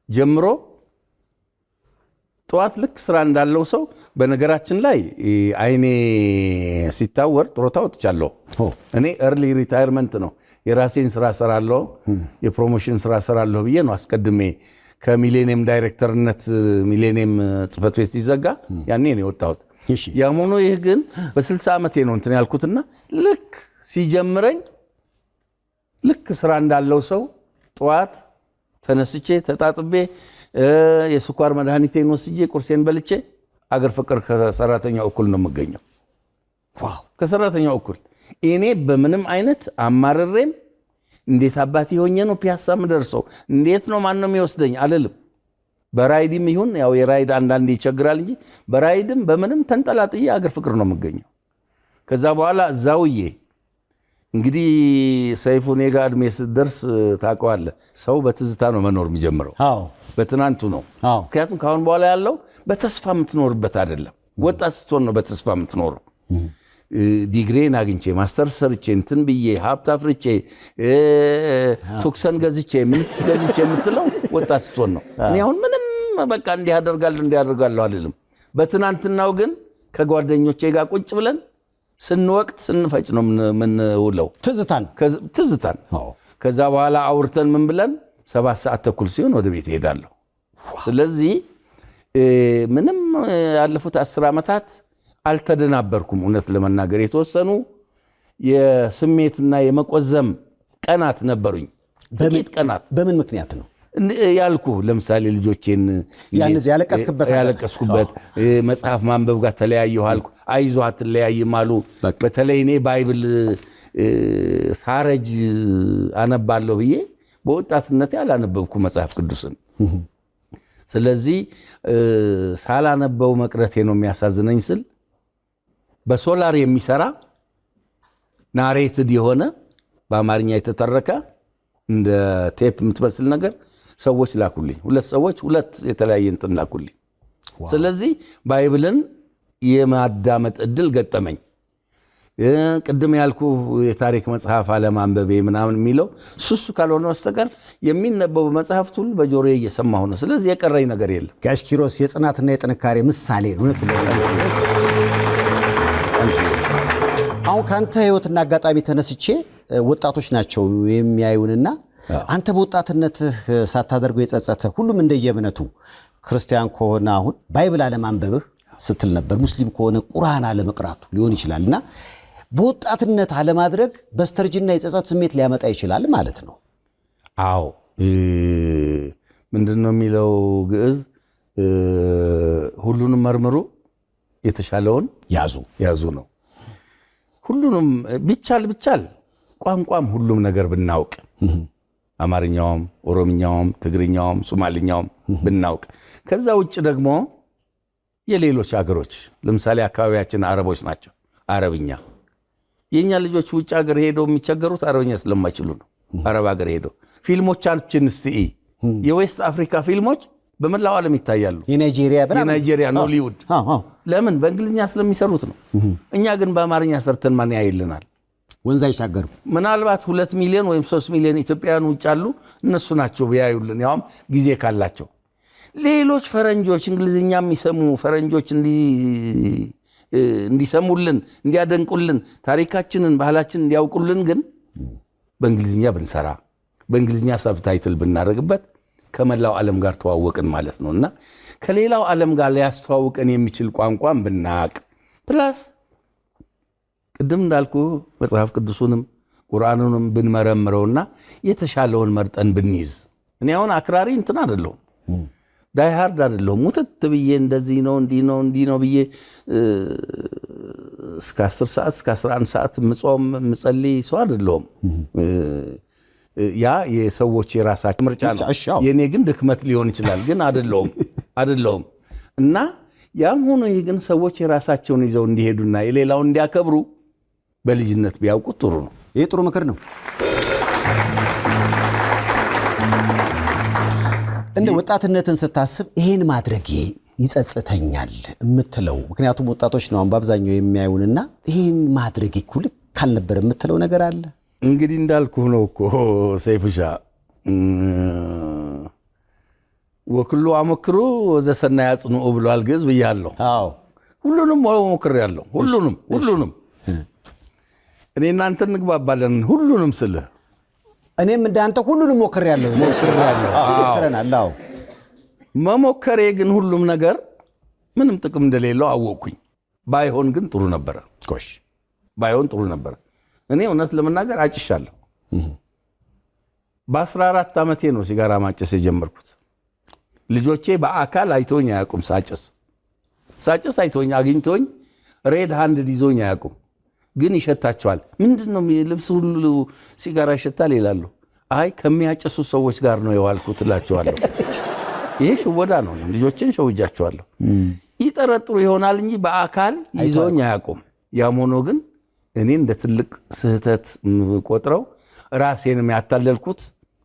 S2: ጀምሮ ጠዋት ልክ ስራ እንዳለው ሰው በነገራችን ላይ አይኔ ሲታወር ጡረታ ወጥቻለሁ። እኔ early retirement ነው። የራሴን ስራ ሰራለሁ፣ የፕሮሞሽን ስራ ሰራለሁ ብዬ ነው አስቀድሜ ከሚሌኒየም ዳይሬክተርነት ሚሌኒየም ጽህፈት ቤት ሲዘጋ ያኔ ነው የወጣሁት። ያም ሆኖ ይህ ግን በ60 ዓመቴ ነው እንትን ያልኩትና ልክ ሲጀምረኝ ልክ ስራ እንዳለው ሰው ጠዋት ተነስቼ ተጣጥቤ የስኳር መድኃኒቴን ወስጄ ቁርሴን በልቼ አገር ፍቅር ከሰራተኛው እኩል ነው የምገኘው።
S1: ዋው!
S2: ከሰራተኛው እኩል እኔ በምንም አይነት አማርሬም እንዴት አባቴ ሆኜ ነው ፒያሳ ምደርሰው እንዴት ነው ማን ነው የሚወስደኝ አልልም። በራይድም ይሁን ያው የራይድ አንዳንዴ ይቸግራል እንጂ በራይድም በምንም ተንጠላጥዬ አገር ፍቅር ነው የምገኘው። ከዛ በኋላ እዛውዬ እንግዲህ ሰይፉ እኔ ጋር እድሜ ስትደርስ ታውቀዋለህ፣ ሰው በትዝታ ነው መኖር የሚጀምረው። በትናንቱ ነው። ምክንያቱም ካሁን በኋላ ያለው በተስፋ የምትኖርበት አይደለም። ወጣት ስትሆን ነው በተስፋ የምትኖረው። ዲግሪን አግኝቼ ማስተር ሰርቼ እንትን ብዬ ሀብት አፍርቼ ቱክሰን ገዝቼ ምንትስ ገዝቼ የምትለው ወጣት ስትሆን ነው። እኔ አሁን ምንም በቃ እንዲህ አደርጋለሁ አልልም። በትናንትናው ግን ከጓደኞቼ ጋር ቁጭ ብለን ስንወቅት ስንፈጭ ነው የምንውለው። ትዝታን ከዛ በኋላ አውርተን ምን ብለን 7 ሰዓት ተኩል ሲሆን ወደ ቤት እሄዳለሁ። ስለዚህ ምንም ያለፉት 10 ዓመታት አልተደናበርኩም። እውነት ለመናገር የተወሰኑ የስሜትና የመቆዘም ቀናት ነበሩኝ፣ ጥቂት ቀናት።
S1: በምን ምክንያት ነው
S2: ያልኩ? ለምሳሌ ልጆቼን ያለቀስኩበት መጽሐፍ ማንበብ ጋር ተለያየሁ አልኩ። አይዞህ አትለያይም አሉ። በተለይ እኔ ባይብል ሳረጅ አነባለሁ ብዬ በወጣትነቴ አላነበብኩ መጽሐፍ ቅዱስን። ስለዚህ ሳላነበው መቅረቴ ነው የሚያሳዝነኝ ስል በሶላር የሚሰራ ናሬትድ የሆነ በአማርኛ የተተረከ እንደ ቴፕ የምትመስል ነገር ሰዎች ላኩልኝ። 2 ሰዎች 2 የተለያየ እንትን ላኩልኝ። ስለዚህ ባይብልን የማዳመጥ እድል ገጠመኝ። ቅድም ያልኩ የታሪክ መጽሐፍ አለማንበቤ ምናምን የሚለው ሱሱ ካልሆነ በስተቀር የሚነበቡ መጽሐፍት ሁሉ በጆሮዬ እየሰማሁ ነው። ስለዚህ የቀረኝ ነገር የለም።
S1: ጋሽ ኪሮስ የጽናትና የጥንካሬ ምሳሌ ነው። አሁን ከአንተ ህይወትና አጋጣሚ ተነስቼ ወጣቶች ናቸው የሚያዩንና አንተ በወጣትነትህ ሳታደርገው የጸጸተ ሁሉም እንደየእምነቱ ክርስቲያን ከሆነ አሁን ባይብል አለማንበብህ ስትል ነበር፣ ሙስሊም ከሆነ ቁርአን አለመቅራቱ ሊሆን ይችላልና በወጣትነት አለማድረግ በስተርጅና የጸጸት ስሜት ሊያመጣ ይችላል ማለት ነው።
S2: አዎ ምንድነው የሚለው ግዕዝ? ሁሉንም መርምሩ የተሻለውን ያዙ ነው። ሁሉንም ቢቻል ቋንቋም ሁሉም ነገር ብናውቅ አማርኛውም፣ ኦሮምኛውም፣ ትግርኛውም፣ ሶማሊኛውም ብናውቅ ከዛ ውጭ ደግሞ የሌሎች አገሮች ለምሳሌ አካባቢያችን አረቦች ናቸው። አረብኛ የኛ ልጆች ውጭ ሀገር ሄደው የሚቸገሩት አረብኛ ስለማይችሉ ነው። አረብ ሀገር ሄደው ፊልሞቻችን እስቲ የዌስት አፍሪካ ፊልሞች በመላው ዓለም ይታያሉ። የናይጄሪያ ኖሊውድ ለምን? በእንግሊዝኛ ስለሚሰሩት ነው። እኛ ግን በአማርኛ ሰርተን ማን ያይልናል?
S1: ወንዝ አይሻገሩ።
S2: ምናልባት 2 ሚሊዮን ወይም 3 ሚሊዮን ኢትዮጵያውያን ውጭ አሉ። እነሱ ናቸው ቢያዩልን፣ ያውም ጊዜ ካላቸው። ሌሎች ፈረንጆች እንግሊዝኛ የሚሰሙ ፈረንጆች እንዲሰሙልን፣ እንዲያደንቁልን፣ ታሪካችንን፣ ባህላችንን እንዲያውቁልን ግን በእንግሊዝኛ ብንሰራ፣ በእንግሊዝኛ ሳብታይትል ብናደርግበት ከመላው ዓለም ጋር ተዋወቅን ማለት ነው። እና ከሌላው ዓለም ጋር ሊያስተዋውቀን የሚችል ቋንቋን ብናቅ ፕላስ ቅድም እንዳልኩ መጽሐፍ ቅዱሱንም ቁርአኑንም ብንመረምረውና የተሻለውን መርጠን ብንይዝ። እኔ አሁን አክራሪ እንትን አይደለሁም፣ ዳይሃርድ አይደለሁም። ሙትት ብዬ እንደዚህ ነው እንዲህ ነው ብዬ እስከ 10 ሰዓት እስከ 11 ሰዓት ምጾም ምጸልይ ሰው አይደለሁም። ያ የሰዎች የራሳቸው ምርጫ ነው። የኔ ግን ድክመት ሊሆን ይችላል፣ ግን አይደለሁም። እና ያም ሆኖ ይህ ግን ሰዎች የራሳቸውን ይዘው እንዲሄዱና የሌላውን እንዲያከብሩ በልጅነት ቢያውቁት ጥሩ ነው።
S1: ይህ ጥሩ ምክር ነው። እንደ ወጣትነትን ስታስብ ይሄን ማድረጌ ይጸጽተኛል የምትለው ምክንያቱም ወጣቶች ነው በአብዛኛው የሚያዩንና ይሄን ማድረጌ እኮ ልክ ካልነበር የምትለው ነገር አለ?
S2: እንግዲህ እንዳልኩ ነው እኮ ሰይፉሻ፣ ወክሉ አመክሩ ወዘሰና ያጽንኡ ብሏል ግዕዝ ብያለሁ። ሁሉንም ሞክሬያለሁ። ሁሉንም እኔ እናንተ እንግባባለን። ሁሉንም ስልህ
S1: እኔም እንዳንተ ሁሉንም ሞክሬያለሁ።
S2: መሞከሬ ግን ሁሉም ነገር ምንም ጥቅም እንደሌለው አወቅኩኝ። ባይሆን ግን ጥሩ ነበረ። ባይሆን ጥሩ ነበረ። እኔ እውነት ለመናገር አጭሻለሁ። በ14 ዓመቴ ነው ሲጋራ ማጨስ የጀመርኩት። ልጆቼ በአካል አይቶኝ አያውቁም። ሳጨስ አይቶኝ አግኝቶኝ ሬድ ሃንድ ይዞኝ አያውቁም። ግን ይሸታቸዋል። ምንድነው ልብስ ሁሉ ሲጋራ ይሸታል ይላሉ። አይ ከሚያጨሱ ሰዎች ጋር ነው የዋልኩት እላቸዋለሁ። ይሄ ሽወዳ ነው። ልጆችን ሸውጃቸዋለሁ። ይጠረጥሩ ይሆናል እንጂ በአካል ይዞኝ አያውቁም። ያም ሆኖ ግን እኔ እንደ ትልቅ ስህተት ቆጥረው ራሴንም ያታለልኩት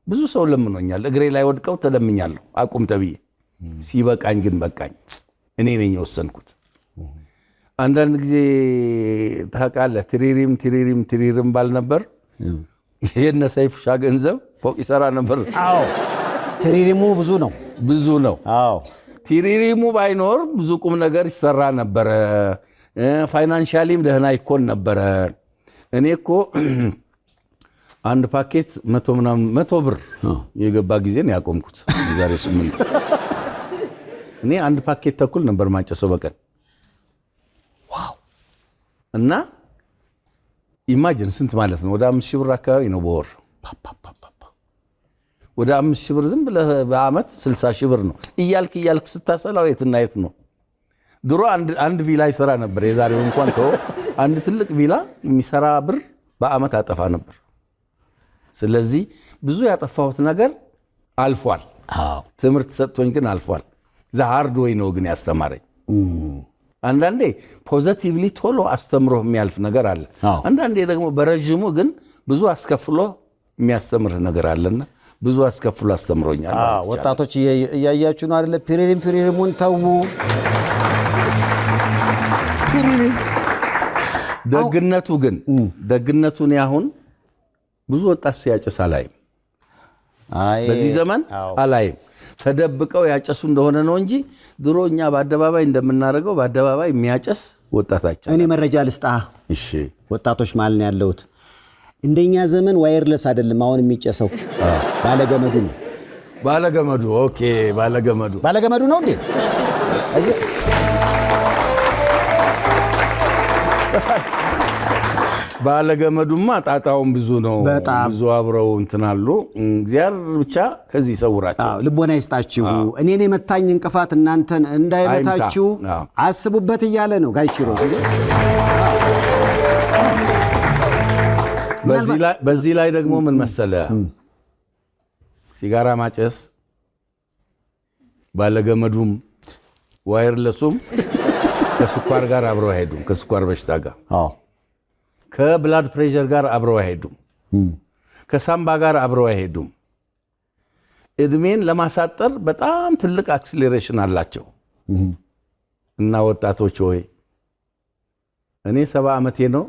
S2: ብዙ ሰው ለምኖኛል። እግሬ ላይ ወድቀው ተለምኛለሁ አቁም ተብዬ። ሲበቃኝ ግን በቃኝ። እኔ ነኝ የወሰንኩት። አንዳንድ ጊዜ ታውቃለህ ትሪሪም ባል ነበር። የነ ሰይፉሻ ገንዘብ ፎቅ ይሰራ ነበር።
S1: ትሪሪሙ ብዙ ነው።
S2: ትሪሪሙ ባይኖር ብዙ ቁም ነገር ይሰራ ነበረ። ፋይናንሻሊም ደህና ይኮን ነበረ። እኔ እኮ አንድ ፓኬት 100 ብር የገባ ጊዜ ነው ያቆምኩት። ዛሬ 8 እኔ አንድ ፓኬት ተኩል ነበር ማጨሰው በቀን። እና ኢማጂን ስንት ማለት ነው? ወደ 5000 ብር አካባቢ ነው በወር። ወደ 5000 ብር ዝም ብለህ በአመት 60000 ብር ነው እያልክ ስታሰላው የትና የት ነው? ድሮ አንድ ቪላ ይሰራ ነበር። የዛሬው እንኳን ተው፣ አንድ ትልቅ ቪላ የሚሰራ ብር በአመት አጠፋ ነበር። ስለዚህ ብዙ ያጠፋሁት ነገር አልፏል። ትምህርት ሰጥቶኝ ግን አልፏል። ሃርድ ወይ ነው ግን ያስተማረኝ። አንዳንዴ ፖዚቲቭሊ ቶሎ አስተምሮ የሚያልፍ ነገር አለ። አንዳንዴ ደግሞ በረጅሙ ግን ብዙ አስከፍሎ የሚያስተምርህ ነገር አለና ብዙ አስከፍሎ አስተምሮኛል።
S1: ወጣቶች እያያችሁ ነው አይደለ? ፒሪሪሙን ተዉ።
S2: ደግነቱን ያሁን ብዙ ወጣት ሲያጨስ አላይም። በዚህ ዘመን አላይም። ተደብቀው ያጨሱ እንደሆነ ነው እንጂ ድሮ እኛ በአደባባይ እንደምናደርገው በአደባባይ የሚያጨስ ወጣታችን።
S1: እኔ መረጃ ልስጣ።
S2: እሺ፣
S1: ወጣቶች ማለት ነው ያለሁት። እንደኛ ዘመን ዋየርለስ አይደለም አሁን የሚጨሰው፣ ባለገመዱ ነው።
S2: ባለገመዱ። ኦኬ፣ ባለገመዱ ነው እንዴ? ባለገመዱማ ጣጣውን ብዙ ነው። ብዙ አብረው እንትናሉ። እግዚአብሔር ብቻ ከዚህ ይሰውራችሁ፣
S1: ልቦና ይስጣችሁ። እኔን የመታኝ እንቅፋት እናንተን እንዳይመታችሁ አስቡበት እያለ ነው ጋሽ ሂሩት።
S2: በዚህ ላይ ደግሞ ምን መሰለ፣ ሲጋራ ማጨስ ባለገመዱም ዋየርለሱም ከስኳር ጋር አብረው አይሄዱም። ከስኳር በሽታ ጋር ከብላድ ፕሬሸር ጋር አብረው አይሄዱም። ከሳምባ ጋር አብረው አይሄዱም። እድሜን ለማሳጠር በጣም ትልቅ አክሲሌሬሽን አላቸው። እና ወጣቶች ሆይ እኔ 70 ዓመቴ ነው።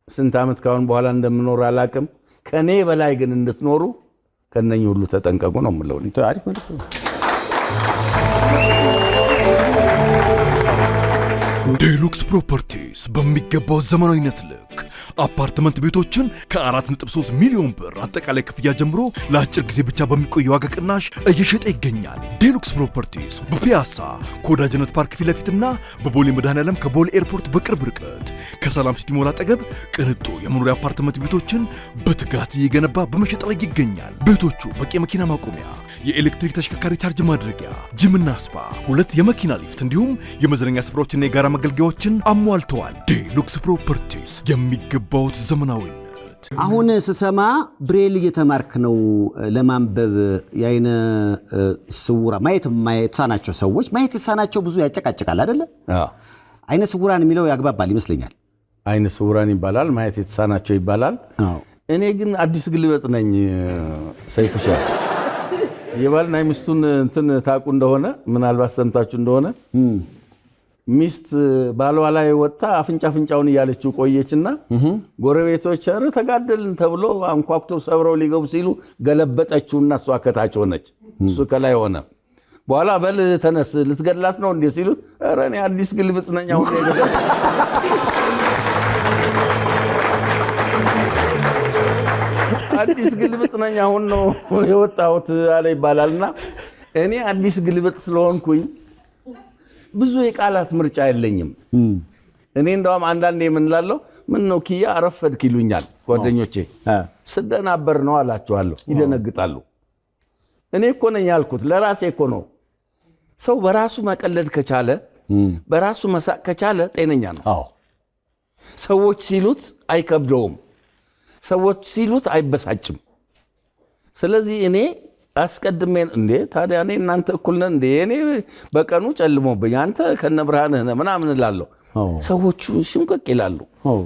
S2: ስንት ዓመት ካሁን በኋላ እንደምኖር አላቅም። ከኔ በላይ ግን እንድትኖሩ ከነኝ ሁሉ ተጠንቀቁ ነው የምለው።
S1: አሪፍ ማለት ነው።
S13: ዴሉክስ ፕሮፐርቲስ በሚገባው ዘመናዊነት ልክ አፓርትመንት ቤቶችን ከ4.3 ሚሊዮን ብር አጠቃላይ ክፍያ ጀምሮ ለአጭር ጊዜ ብቻ በሚቆይ ዋጋ ቅናሽ እየሸጠ ይገኛል። ዴሉክስ ፕሮፐርቲስ በፒያሳ ከወዳጅነት ፓርክ ፊት ለፊትና በቦሌ መድኃኔዓለም ከቦሌ ኤርፖርት በቅርብ ርቀት ከሰላም ሲቲ ሞል አጠገብ ቅንጡ የመኖሪያ አፓርትመንት ቤቶችን በትጋት እየገነባ በመሸጥ ላይ ይገኛል። ቤቶቹ በቂ የመኪና ማቆሚያ፣ የኤሌክትሪክ ተሽከርካሪ ቻርጅ ማድረጊያ፣ ጂምና ስፓ፣ 2 የመኪና ሊፍት እንዲሁም የመዝናኛ ስፍራዎችና የጋራ መገልገያዎችን አሟልተዋል። ዴሉክስ ፕሮፐርቲስ የሚገባውት ዘመናዊነት።
S1: አሁን ስሰማ ብሬል እየተማርክ ነው ለማንበብ። የአይነ ስውራ ማየት የተሳናቸው ሰዎች ማየት የተሳናቸው ብዙ ያጨቃጭቃል አይደለ? አይነ ስውራን የሚለው ያግባባል ይመስለኛል።
S2: አይነ ስውራን ይባላል፣ ማየት የተሳናቸው ይባላል። እኔ ግን አዲስ ግልበጥ ነኝ። ሰይፉሻ የባልና ሚስቱን እንትን ታውቁ እንደሆነ ምናልባት ሰምታችሁ እንደሆነ ሚስት ባሏ ላይ ወጣ አፍንጫውን እያለችው ቆየችና ጎረቤቶች ኧረ ተጋደልን ተብሎ አንኳኩተው ሰብረው ሊገቡ ሲሉ ገለበጠችውና እሷ ከታች ሆነች፣ እሱ ከላይ ሆነ። በኋላ በል ተነስ ልትገድላት ነው እንዴ ሲሉት ኧረ እኔ አዲስ ግልብጥ ነኝ አሁን አዲስ ግልብጥ ነኝ አሁን ነው የወጣሁት አለ ይባላልና እኔ አዲስ ግልብጥ ስለሆንኩኝ ብዙ የቃላት ምርጫ የለኝም። እኔ እንደውም አንዳንዴ የምንላለው ምን ነው ኪያ አረፈድክ ይሉኛል ጓደኞቼ። ስደናበር ነው አላቸዋለሁ፣ ይደነግጣሉ። እኔ እኮ ነኝ ያልኩት ለራሴ እኮ ነው። ሰው በራሱ መቀለድ ከቻለ በራሱ መሳቅ ከቻለ ጤነኛ ነው። ሰዎች ሲሉት አይከብደውም፣ ሰዎች ሲሉት አይበሳጭም። ስለዚህ እኔ አስቀድሜ እንዴ ታዲያ እኔ እናንተ እኩል ነን እንዴ? እኔ በቀኑ ጨልሞብኝ አንተ ከነብርሃንህ ነህ ምናምን እላለሁ። ሰዎቹ ሽምቅቅ ይላሉ።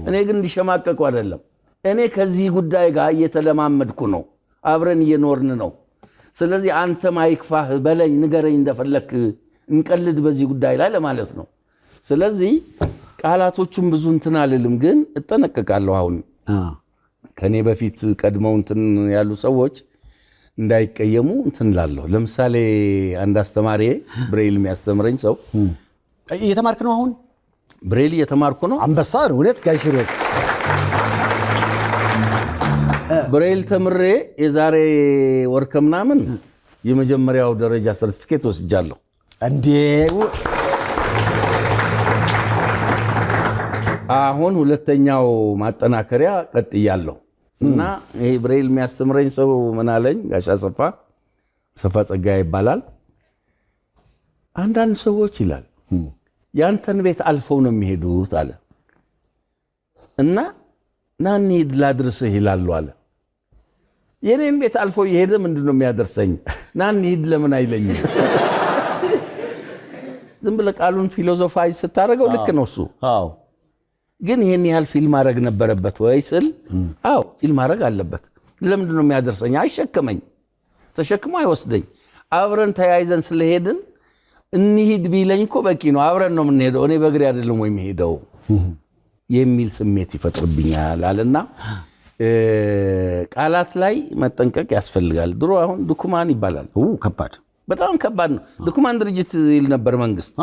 S2: እኔ ግን እንዲሸማቀቁ አይደለም። እኔ ከዚህ ጉዳይ ጋር እየተለማመድኩ ነው፣ አብረን እየኖርን ነው። ስለዚህ አንተ ማይክፋህ በለኝ፣ ንገረኝ፣ እንደፈለክ እንቀልድ በዚህ ጉዳይ ላይ ለማለት ነው። ስለዚህ ቃላቶቹም ብዙ እንትን አልልም፣ ግን እጠነቀቃለሁ። አሁን ከኔ በፊት ቀድመው እንትን ያሉ ሰዎች እንዳይቀየሙ እንትን ላለሁ። ለምሳሌ አንድ አስተማሪ ብሬል የሚያስተምረኝ ሰው
S1: እየተማርክ ነው? አሁን
S2: ብሬል እየተማርኩ ነው።
S1: አንበሳ ነው እውነት ጋሽ ሂሩት።
S2: ብሬል ተምሬ የዛሬ ወር ከምናምን የመጀመሪያው ደረጃ ሰርቲፊኬት ወስጃለሁ።
S1: እንዴ
S2: አሁን ሁለተኛው ማጠናከሪያ ቀጥያለሁ። እና ይሄ ብሬል የሚያስተምረኝ ሰው ምን አለኝ፣ ጋሽ አሰፋ ጸጋዬ ይባላል። አንዳንድ ሰዎች ይላል ያንተን ቤት አልፈው ነው የሚሄዱት አለ እና ና እንሂድ ላድርስህ ይላሉ አለ። የኔን ቤት አልፎ እየሄደ ምንድነው የሚያደርሰኝ? ና እንሂድ ለምን አይለኝም? ዝም ብለህ ቃሉን ፊሎዞፋይዝ ስታደርገው ልክ ነው እሱ። ግን ይሄን ያህል ፊልም ማድረግ ነበረበት ወይ ስል አዎ ፊልም ማድረግ አለበት። ለምንድነው የሚያደርሰኝ? አይሸከመኝ፣ ተሸክሞ አይወስደኝ። አብረን ተያይዘን ስለሄድን እንሂድ ቢለኝ እኮ በቂ ነው። አብረን ነው የምንሄደው። እኔ በእግሬ አይደለም ወይ የምሄደው የሚል ስሜት ይፈጥርብኛል አለና ቃላት ላይ መጠንቀቅ ያስፈልጋል። ድሮ አሁን ድኩማን ይባላል።
S1: ከባድ፣
S2: በጣም ከባድ ነው። ድኩማን ድርጅት ይል ነበር መንግስት።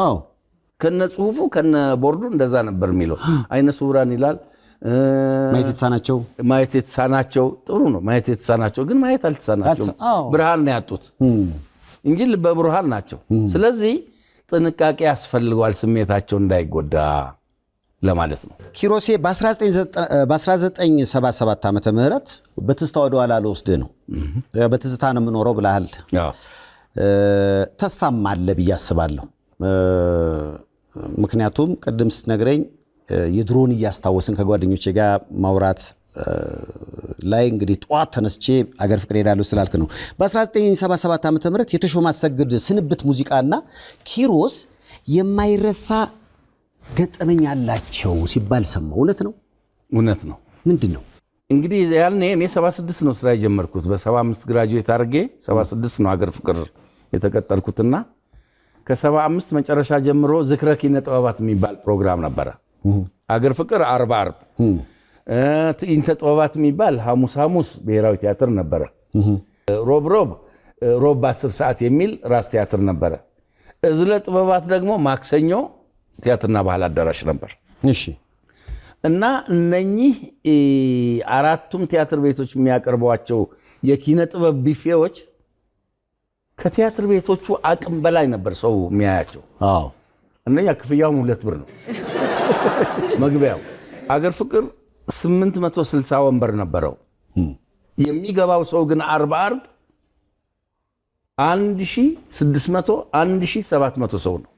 S2: ከነ ጽሁፉ ከነ ቦርዱ እንደዛ ነበር የሚለው። አይነ ስውራን ይላል። ማየት የተሳናቸው ጥሩ ነው። ማየት የተሳናቸው ግን ማየት አልተሳናቸው፣ ብርሃን ነው ያጡት እንጂ ልበ ብርሃን ናቸው። ስለዚህ ጥንቃቄ ያስፈልገዋል ስሜታቸው እንዳይጎዳ ለማለት ነው።
S1: ኪሮሴ በ1977 ዓመተ ምህረት በትዝታ ወደ ኋላ ልወስድህ ነው። በትዝታ ነው የምኖረው ብለሃል። ተስፋም አለ ብዬ አስባለሁ። ምክንያቱም ቅድም ስትነግረኝ የድሮን እያስታወስን ከጓደኞቼ ጋር ማውራት ላይ እንግዲህ ጠዋት ተነስቼ አገር ፍቅር ሄዳለሁ ስላልክ ነው። በ1977 ዓመተ ምህረት የተሾመ አሰግድ ስንብት ሙዚቃና ኪሮስ የማይረሳ ገጠመኝ አላቸው ሲባል ሰማሁ። እውነት ነው?
S2: እውነት ነው።
S1: ምንድን ነው?
S2: እንግዲህ ያኔ እኔ 76 ነው ስራ የጀመርኩት። በ75 ግራጁዌት አድርጌ 76 ነው አገር ፍቅር የተቀጠልኩትና ከ75 መጨረሻ ጀምሮ ዝክረ ኪነ ጥበባት የሚባል ፕሮግራም ነበረ። አገር ፍቅር 40 ትዕይንተ ጥበባት የሚባል ሐሙስ ብሔራዊ ቲያትር ነበረ። ሮብ በ10 ሰዓት የሚል ራስ ቲያትር ነበረ። እዝለ ጥበባት ደግሞ ማክሰኞ ቲያትርና ባህል አዳራሽ ነበር።
S1: እሺ።
S2: እና እነኚህ አራቱም ቲያትር ቤቶች የሚያቀርቧቸው የኪነ ጥበብ ቢፌዎች ከቲያትር ቤቶቹ አቅም በላይ ነበር ሰው የሚያያቸው። እነኛ ክፍያውም 2 ብር ነው መግቢያው። አገር ፍቅር 860 ወንበር ነበረው። የሚገባው ሰው ግን 40 1600 1700 ሰው ነው።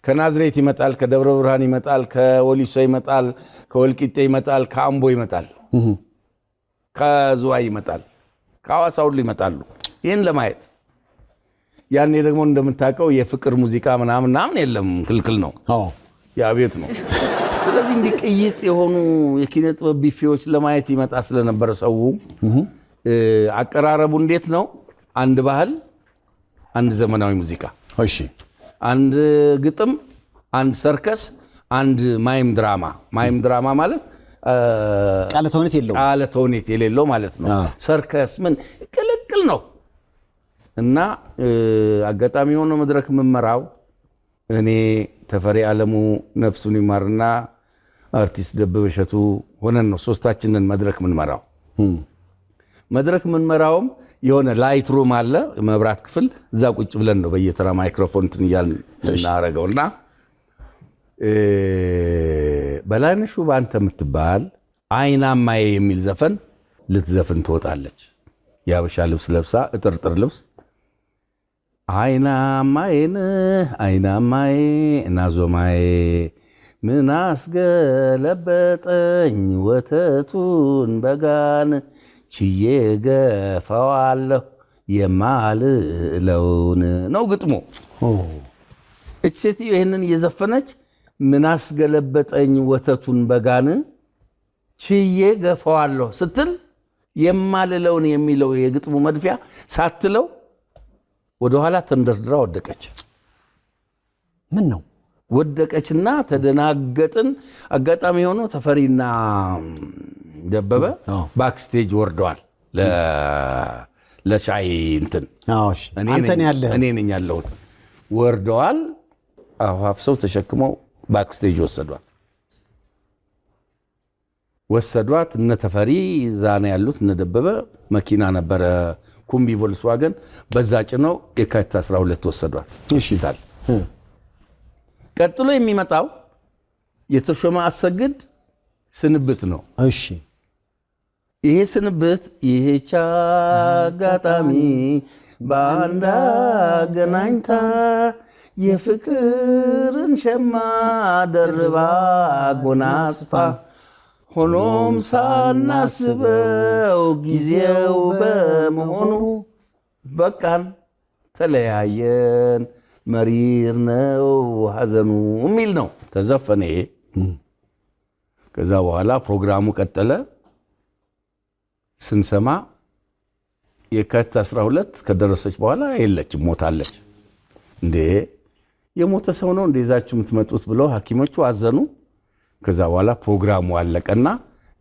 S2: ከናዝሬት ይመጣል፣ ከደብረ ብርሃን ይመጣል፣ ከወሊሶ ይመጣል፣ ከወልቂጤ ይመጣል፣ ከአምቦ ይመጣል፣ ከዝዋይ ይመጣል፣ ከሐዋሳ ሁሉ ይመጣሉ ይህን ለማየት። ያኔ ደግሞ እንደምታውቀው የፍቅር ሙዚቃ ምናምን የለም፣ ክልክል ነው፣ ያ ቤት ነው። ስለዚህ እንዲህ ቅይጥ የሆኑ የኪነ ጥበብ ቢፌዎች ለማየት ይመጣ ስለነበረ ሰው አቀራረቡ እንዴት ነው? አንድ ባህል፣ አንድ ዘመናዊ ሙዚቃ፣ አንድ ግጥም፣ አንድ ሰርከስ፣ አንድ ማይም ድራማ። ማይም ድራማ ማለት
S1: ቃለ
S2: ተውኔት የሌለው ማለት ነው። ሰርከስ ምን ቅልቅል ነው። እና አጋጣሚ ሆኖ መድረክ የምመራው እኔ ተፈሪ ዓለሙ ነፍሱን ይማርና አርቲስት ደበበ እሸቱ ሆነን ነው። ሶስታችንን መድረክ የምንመራው። መድረክ የምንመራውም የሆነ ላይት ሩም አለ፣ መብራት ክፍል። እዛ ቁጭ ብለን ነው በየተራ ማይክሮፎን እንትን እያልን እናደርገውና በላይነሽ በአንተ የምትባል አይናማዬ የሚል ዘፈን ልትዘፍን ትወጣለች። የአበሻ ልብስ ለብሳ እጥርጥር ልብስ አይናማዬ እናዞማዬ ምን አስገለበጠኝ ወተቱን በጋን ችዬ ገፋዋለሁ የማልለውን ነው ግጥሞ። እቺ ሴትዮ ይህንን እየዘፈነች ምን አስገለበጠኝ ወተቱን በጋን ችዬ ገፋዋለሁ ስትል የማልለውን የሚለው የግጥሙ መድፊያ ሳትለው ወደኋላ ተንደርድራ ወደቀች።
S1: ምን ነው
S2: ወደቀችና ተደናገጥን። አጋጣሚ ሆኖ ተፈሪና ደበበ ባክስቴጅ ወርደዋል ለሻይ እንትን። እኔ ነኝ ያለሁት። ወርደዋል። አፋፍሰው ተሸክመው ባክስቴጅ ወሰዷት። እነ ተፈሪ ዛና ያሉት እነ ደበበ መኪና ነበረ ኩምቢ ቮልስዋገን፣ በዛ ጭነው የካቲት 12 ወሰዷት ይሽታል። ቀጥሎ የሚመጣው የተሾመ አሰግድ ስንብት ነው።
S1: እሺ
S2: ይሄ ስንብት ይሄች አጋጣሚ በአንድ አገናኝታ የፍቅርን ሸማ ደርባ ጎናጽፋ ሆኖም ሳናስበው ጊዜው በመሆኑ በቃን ተለያየን መሪር ነው ሐዘኑ የሚል ነው ተዘፈነ። ከዛ በኋላ ፕሮግራሙ ቀጠለ። ስንሰማ የካቲት 12 ከደረሰች በኋላ የለችም፣ ሞታለች። እንዴ የሞተ ሰው ነው እንደዛችሁ የምትመጡት ብለው ሐኪሞቹ አዘኑ። ከዛ በኋላ ፕሮግራሙ አለቀና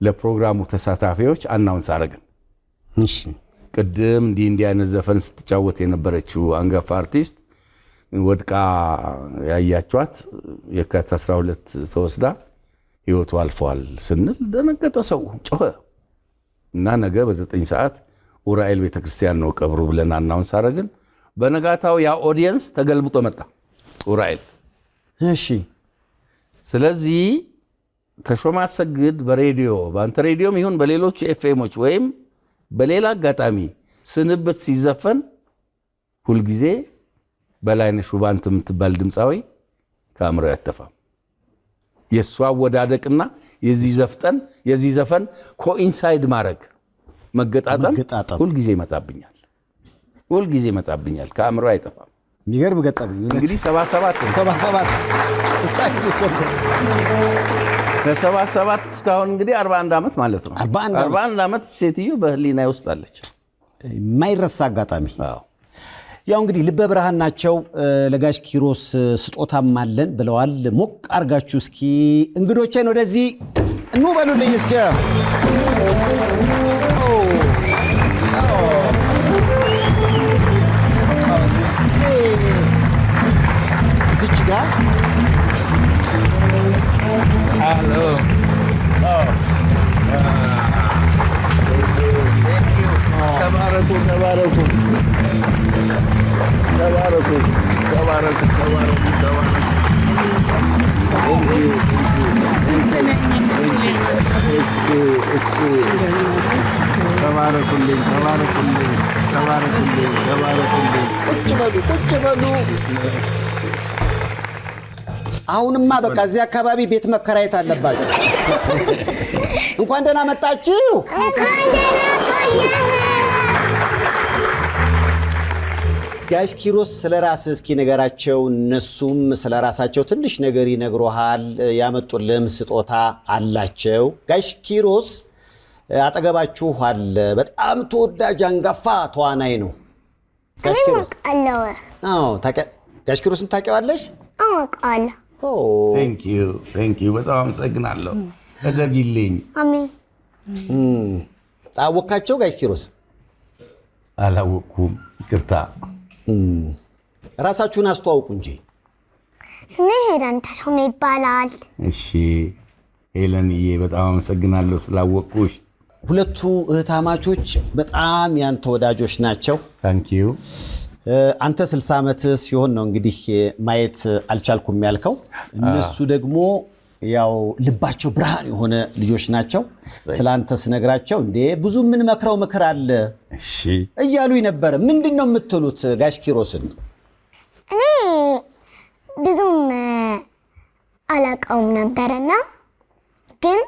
S2: ለፕሮግራሙ ተሳታፊዎች አናውንስ አረግን።
S1: እሺ
S2: ቅድም እንዲህ አይነት ዘፈን ስትጫወት የነበረችው አንጋፋ አርቲስት ወድቃ ያያችኋት የካቲት 12 ተወስዳ ህይወቱ አልፏል ስንል ደነገጠ ሰው ጮኸ። እና ነገ በ9 ሰዓት ኡራኤል ቤተክርስቲያን ነው ቀብሩ ብለን አናውንስ አረግን። በነጋታው ያ ኦዲየንስ ተገልብጦ መጣ ኡራኤል።
S1: እሺ
S2: ስለዚህ ተሾመ አሰግድ በሬዲዮ በአንተ ሬዲዮም ይሁን በሌሎች ኤፍኤሞች ወይም በሌላ አጋጣሚ ስንብት ሲዘፈን ሁልጊዜ በላይነሽ ውባንት የምትባል ድምፃዊ ከአእምሮ ያተፋም። የእሷ አወዳደቅና የዚህ ዘፈን ኮኢንሳይድ ማድረግ መገጣጠም ሁልጊዜ ይመጣብኛል ከአእምሮ አይጠፋም።
S1: የሚገርም ገጠመኝ
S2: እንግዲህ 77 ከ77 እስካሁን እንግዲህ 41 ዓመት ማለት ነው። 41 ዓመት ሴትዮ በህሊና ውስጥ አለች።
S1: የማይረሳ አጋጣሚ። ያው እንግዲህ ልበ ብርሃን ናቸው። ለጋሽ ኪሮስ ስጦታም አለን ብለዋል። ሞቅ አርጋችሁ እስኪ እንግዶቼን ወደዚህ እኑ በሉልኝ እስኪ። እዚች ጋር
S2: ሃሎ ተባረኩ ተባረኩ ተባረኩ ተባረኩ ተባረኩ ተባረኩልኝ ተባረኩልኝ ተባረኩልኝ ተባረኩልኝ።
S1: ቁጭ በሉ። አሁንማ በቃ እዚህ አካባቢ ቤት መከራየት አለባችሁ። እንኳን ደህና መጣችሁ። ጋሽ ኪሮስ ስለ ራስህ እስኪ ነገራቸው። እነሱም ስለ ራሳቸው ትንሽ ነገር ይነግሩሃል። ያመጡልህም ስጦታ አላቸው። ጋሽ ኪሮስ አጠገባችሁ አለ። በጣም ተወዳጅ አንጋፋ ተዋናይ ነው ጋሽ ኪሮስ። ጋሽ ኪሮስን ታውቂዋለሽ?
S6: አውቃለሁ።
S2: ቴንክ ዩ በጣም አመሰግናለሁ። እደጊልኝ።
S6: አሜን።
S1: አወቃቸው ጋሽ ኪሮስ?
S2: አላወቅኩም፣ ይቅርታ።
S1: ራሳችሁን አስተዋውቁ እንጂ።
S6: ስሜ ሄለን ተሾመ ይባላል።
S2: እሺ ሄለንዬ በጣም አመሰግናለሁ ስላወቅኩሽ።
S1: ሁለቱ እህታማቾች በጣም ያንተ ወዳጆች ናቸው።
S2: ታንክ ዩ።
S1: አንተ 60 ዓመት ሲሆን ነው እንግዲህ ማየት አልቻልኩም ያልከው። እነሱ ደግሞ ያው ልባቸው ብርሃን የሆነ ልጆች ናቸው። ስላንተ ስነግራቸው እንዴ ብዙ ምን መክረው ምክር አለ እያሉኝ ነበር። ምንድነው የምትሉት ጋሽ ኪሮስን?
S6: እኔ ብዙም አላውቀውም ነበርና ግን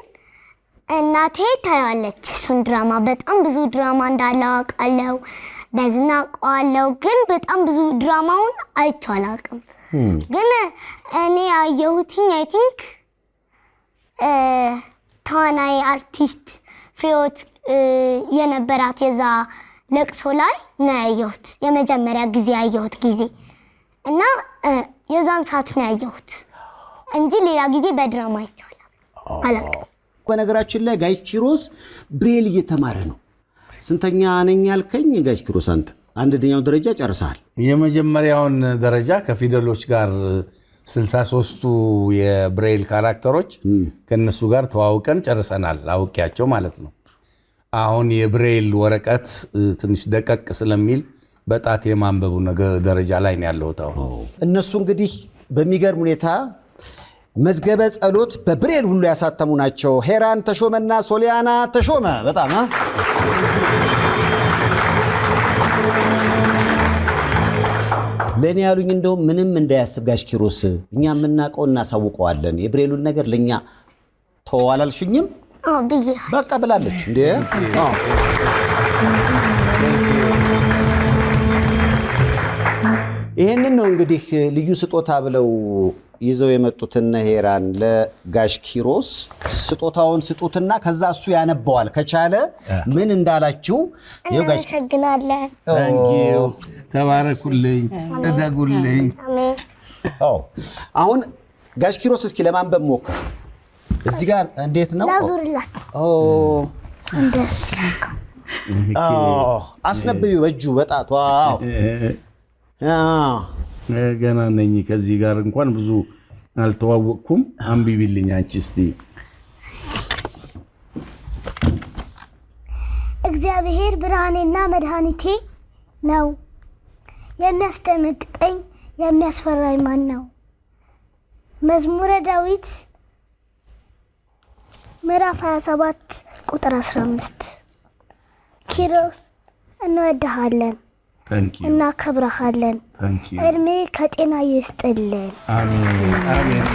S6: እናቴ ታያለች እሱን ድራማ። በጣም ብዙ ድራማ እንዳለው አውቃለሁ። በዝና አውቀዋለሁ፣ ግን በጣም ብዙ ድራማውን አይቼው አላውቅም። ግን እኔ ያየሁትኝ አይ ቲንክ ተዋናይ አርቲስት ፍሬዎት የነበራት የዛ ለቅሶ ላይ ነው ያየሁት። የመጀመሪያ ጊዜ ያየሁት ጊዜ እና የዛን ሰዓት ነው ያየሁት እንጂ ሌላ ጊዜ በድራማ አይቼው አላውቅም።
S1: በነገራችን ላይ ጋሽ ኪሮስ ብሬል እየተማረ ነው። ስንተኛ ነኝ ያልከኝ ጋሽ ኪሮስ? አንተ አንደኛው ደረጃ ጨርሰሃል።
S2: የመጀመሪያውን ደረጃ ከፊደሎች ጋር 63ቱ የብሬል ካራክተሮች ከነሱ ጋር ተዋውቀን ጨርሰናል። አውቂያቸው ማለት ነው። አሁን የብሬል ወረቀት ትንሽ ደቀቅ ስለሚል በጣት የማንበቡ ደረጃ ላይ ነው ያለሁት።
S1: እነሱ እንግዲህ በሚገርም ሁኔታ መዝገበ ጸሎት በብሬል ሁሉ ያሳተሙ ናቸው። ሄራን ተሾመና ሶሊያና ተሾመ። በጣም ለእኔ ያሉኝ እንደውም ምንም እንዳያስብ ጋሽ ኪሮስ እኛ የምናውቀው እናሳውቀዋለን፣ የብሬሉን ነገር ለእኛ ተዋላልሽኝም
S6: ብዬ
S1: በቃ ብላለች እንዴ። ይሄንን ነው እንግዲህ ልዩ ስጦታ ብለው ይዘው የመጡትና ሄራን ለጋሽ ኪሮስ ስጦታውን ስጡትና ከዛ እሱ ያነባዋል ከቻለ ምን እንዳላችሁ።
S6: እናመሰግናለን።
S2: ተባረኩልኝ፣ እደጉልኝ።
S1: አሁን ጋሽ ኪሮስ እስኪ ለማንበብ ሞክር። እዚህ ጋር እንዴት ነው? አስነብቢው በእጁ በጣቷ።
S2: ገና ነኝ። ከዚህ ጋር እንኳን ብዙ አልተዋወቅኩም። አንብቢልኝ አንቺ እስቲ።
S6: እግዚአብሔር ብርሃኔና መድኃኒቴ ነው፣ የሚያስደነግጠኝ የሚያስፈራኝ ማን ነው? መዝሙረ ዳዊት ምዕራፍ 27 ቁጥር 15። ኪሮስ እንወድሃለን፣ እናከብረሃለን፣ እድሜ ከጤና ይስጥልን።
S2: አሜን አሜን።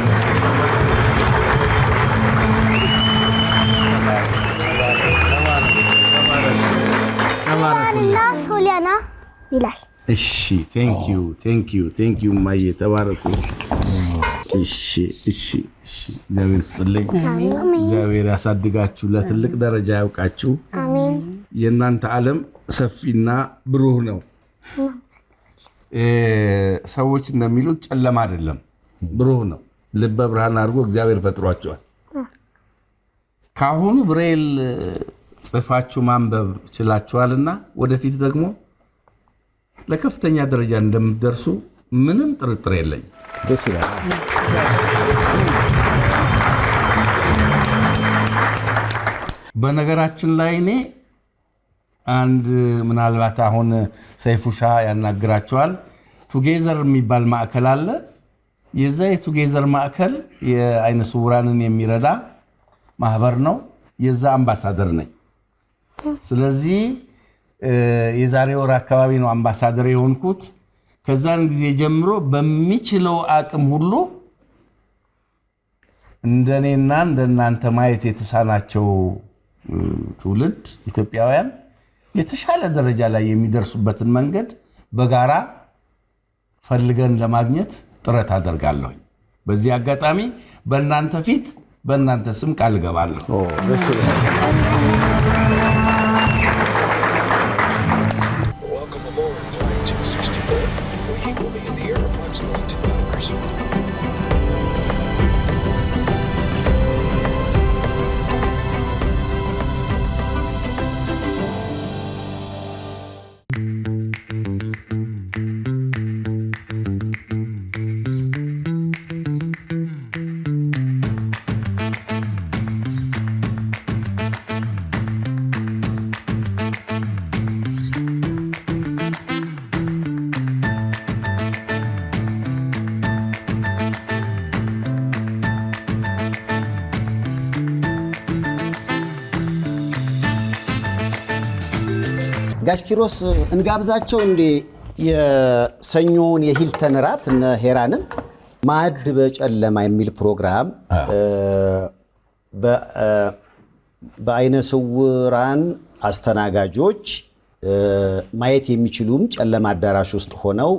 S6: ና ሶሊያና ይላል።
S2: እሺ ቴንክ ዩ ማየ ተባረኩ። እሺ እግዚአብሔር ይስጥልኝ። እግዚአብሔር ያሳድጋችሁ፣ ለትልቅ ደረጃ ያውቃችሁ።
S6: አሜን።
S2: የእናንተ ዓለም ሰፊና ብሩህ ነው። ሰዎች እንደሚሉት ጨለማ አይደለም፣ ብሩህ ነው። ልበ ብርሃን አድርጎ እግዚአብሔር ፈጥሯቸዋል። ካሁኑ ብሬል ጽፋችሁ ማንበብ ችላችኋልና ወደፊት ደግሞ ለከፍተኛ ደረጃ እንደምትደርሱ ምንም ጥርጥር የለኝም።
S1: ደስ ይላል።
S2: በነገራችን ላይ እኔ አንድ ምናልባት አሁን ሰይፉሻ ያናግራቸዋል፣ ቱጌዘር የሚባል ማዕከል አለ። የዛ የቱጌዘር ማዕከል የአይነ ስውራንን የሚረዳ ማህበር ነው። የዛ አምባሳደር ነኝ። ስለዚህ የዛሬ ወር አካባቢ ነው አምባሳደር የሆንኩት። ከዛን ጊዜ ጀምሮ በሚችለው አቅም ሁሉ እንደኔና እንደናንተ ማየት የተሳናቸው ትውልድ ኢትዮጵያውያን የተሻለ ደረጃ ላይ የሚደርሱበትን መንገድ በጋራ ፈልገን ለማግኘት ጥረት አደርጋለሁ። በዚህ አጋጣሚ በእናንተ ፊት በእናንተ ስም ቃል እገባለሁ።
S1: ጋሽ ኪሮስ እንጋብዛቸው እንዴ? የሰኞውን የሂልተን ራት እነ ሄራንን ማዕድ በጨለማ የሚል ፕሮግራም በአይነ ስውራን አስተናጋጆች ማየት የሚችሉም ጨለማ አዳራሽ ውስጥ ሆነው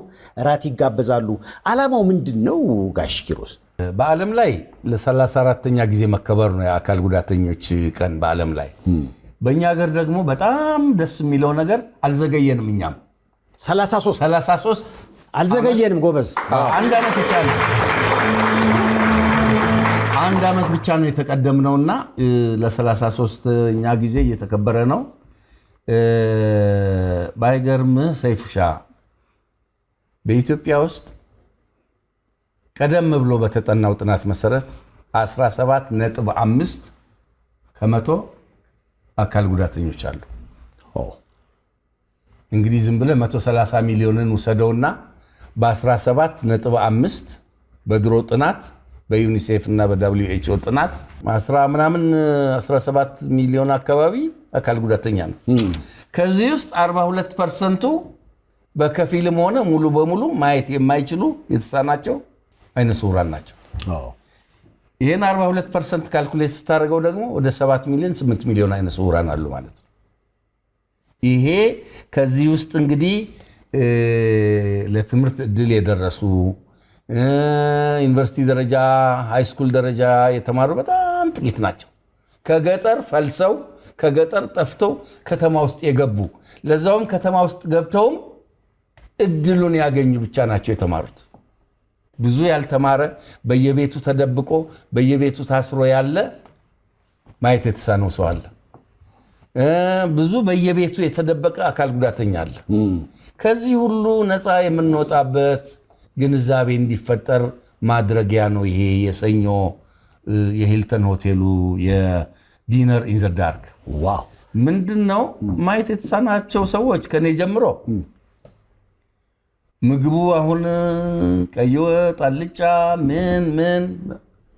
S1: ራት ይጋበዛሉ። ዓላማው ምንድን ነው ጋሽ ኪሮስ?
S2: በዓለም ላይ ለ34ኛ ጊዜ መከበር ነው የአካል ጉዳተኞች ቀን በዓለም ላይ። በእኛ ሀገር ደግሞ በጣም ደስ የሚለው ነገር አልዘገየንም። እኛም
S1: 33 አልዘገየንም። ጎበዝ።
S2: አንድ ዓመት ብቻ ነው የተቀደምነውና ለ33ኛ ጊዜ እየተከበረ ነው። ባይገርምህ ሰይፉሻ በኢትዮጵያ ውስጥ ቀደም ብሎ በተጠናው ጥናት መሰረት 17.5 ከመቶ አካል ጉዳተኞች አሉ። እንግዲህ ዝም ብለህ 130 ሚሊዮንን ውሰደውና በ17.5 በድሮ ጥናት በዩኒሴፍ እና በWHO ጥናት 17 ሚሊዮን አካባቢ አካል ጉዳተኛ ነው። ከዚህ ውስጥ 42% በከፊልም ሆነ ሙሉ በሙሉ ማየት የማይችሉ የተሳናቸው አይነ ስውራን ናቸው። ይሄን 42% ካልኩሌት ስታደርገው ደግሞ ወደ 7 ሚሊዮን 8 ሚሊዮን አይነ ስውራን አሉ ማለት ነው። ይሄ ከዚህ ውስጥ እንግዲህ ለትምህርት እድል የደረሱ ዩኒቨርሲቲ ደረጃ ሃይስኩል ደረጃ የተማሩ በጣም ጥቂት ናቸው። ከገጠር ፈልሰው ከገጠር ጠፍተው ከተማ ውስጥ የገቡ ለዛውም ከተማ ውስጥ ገብተውም እድሉን ያገኙ ብቻ ናቸው የተማሩት። ብዙ ያልተማረ በየቤቱ ተደብቆ በየቤቱ ታስሮ ያለ ማየት የተሳነው ሰው አለ። ብዙ በየቤቱ የተደበቀ አካል ጉዳተኛ አለ። ከዚህ ሁሉ ነፃ የምንወጣበት ግንዛቤ እንዲፈጠር ማድረጊያ ነው ይሄ የሰኞ የሂልተን ሆቴሉ የዲነር ኢን ዘ ዳርክ።
S1: ዋው!
S2: ምንድነው ማየት የተሳናቸው ሰዎች ከኔ ጀምሮ ምግቡ አሁን ቀይ ወጥ አልጫ ምን